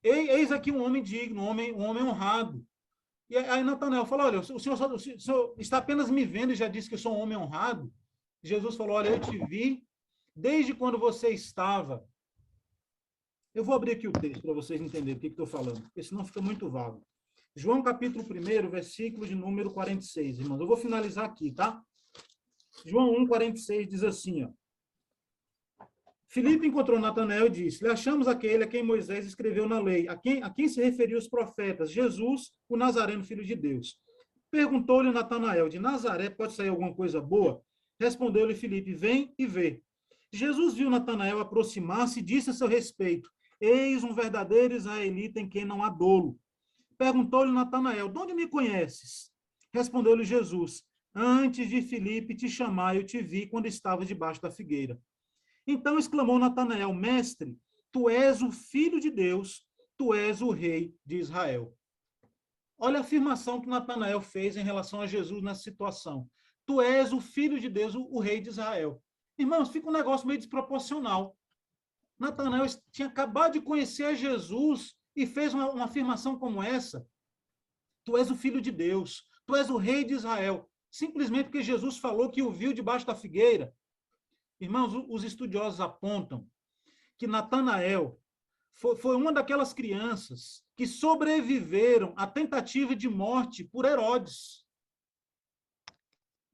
Eis aqui um homem digno, um homem honrado. E aí Natanael falou, olha, o senhor está apenas me vendo e já disse que eu sou um homem honrado? Jesus falou, olha, eu te vi desde quando você estava. Eu vou abrir aqui o texto para vocês entenderem o que estou falando, porque senão fica muito vago. João capítulo 1, versículo de número 46, irmãos. Eu vou finalizar aqui, tá? João 1, 46 diz assim, ó. Filipe encontrou Natanael e disse, lhe achamos aquele a quem Moisés escreveu na lei, a quem se referiu os profetas, Jesus, o Nazareno, filho de Deus. Perguntou-lhe Natanael, de Nazaré pode sair alguma coisa boa? Respondeu-lhe Filipe, vem e vê. Jesus viu Natanael aproximar-se e disse a seu respeito, eis um verdadeiro israelita em quem não há dolo. Perguntou-lhe Natanael, de onde me conheces? Respondeu-lhe Jesus, antes de Filipe te chamar, eu te vi quando estavas debaixo da figueira. Então exclamou Natanael, mestre, tu és o Filho de Deus, tu és o Rei de Israel. Olha a afirmação que Natanael fez em relação a Jesus nessa situação. Tu és o Filho de Deus, o Rei de Israel. Irmãos, fica um negócio meio desproporcional. Natanael tinha acabado de conhecer a Jesus e fez uma afirmação como essa. Tu és o Filho de Deus, tu és o Rei de Israel. Simplesmente porque Jesus falou que o viu debaixo da figueira. Irmãos, os estudiosos apontam que Natanael foi uma daquelas crianças que sobreviveram à tentativa de morte por Herodes.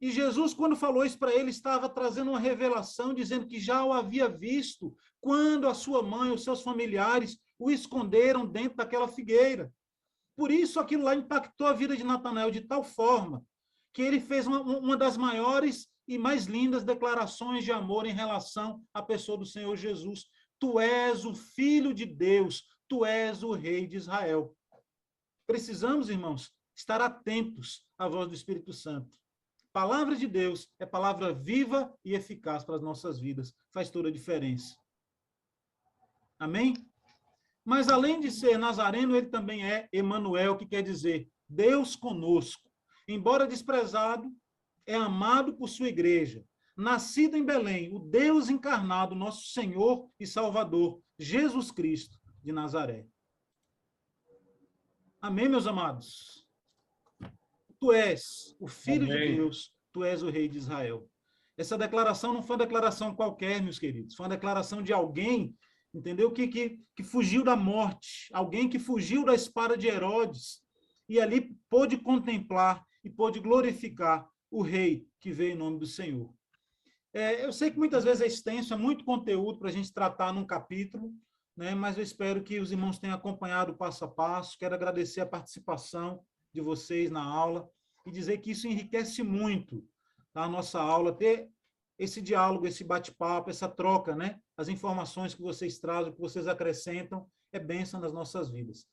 E Jesus, quando falou isso para ele, estava trazendo uma revelação, dizendo que já o havia visto quando a sua mãe, os seus familiares, o esconderam dentro daquela figueira. Por isso, aquilo lá impactou a vida de Natanael de tal forma que ele fez uma das maiores e mais lindas declarações de amor em relação à pessoa do Senhor Jesus. Tu és o Filho de Deus, tu és o Rei de Israel. Precisamos, irmãos, estar atentos à voz do Espírito Santo. Palavra de Deus é palavra viva e eficaz para as nossas vidas. Faz toda a diferença. Amém? Mas, além de ser nazareno, ele também é Emanuel, que quer dizer Deus conosco. Embora desprezado, é amado por sua igreja. Nascido em Belém, o Deus encarnado, nosso Senhor e Salvador, Jesus Cristo de Nazaré. Amém, meus amados? Tu és o Filho Amém. de Deus, tu és o Rei de Israel. Essa declaração não foi uma declaração qualquer, meus queridos. Foi uma declaração de alguém, entendeu? Que fugiu da morte. Alguém que fugiu da espada de Herodes. E ali pôde contemplar e pôde glorificar o Rei que veio em nome do Senhor. Eu sei que muitas vezes é extenso, é muito conteúdo para a gente tratar num capítulo, né? Mas eu espero que os irmãos tenham acompanhado passo a passo. Quero agradecer a participação de vocês na aula e dizer que isso enriquece muito a nossa aula, ter esse diálogo, esse bate-papo, essa troca, né? As informações que vocês trazem, que vocês acrescentam, é bênção nas nossas vidas.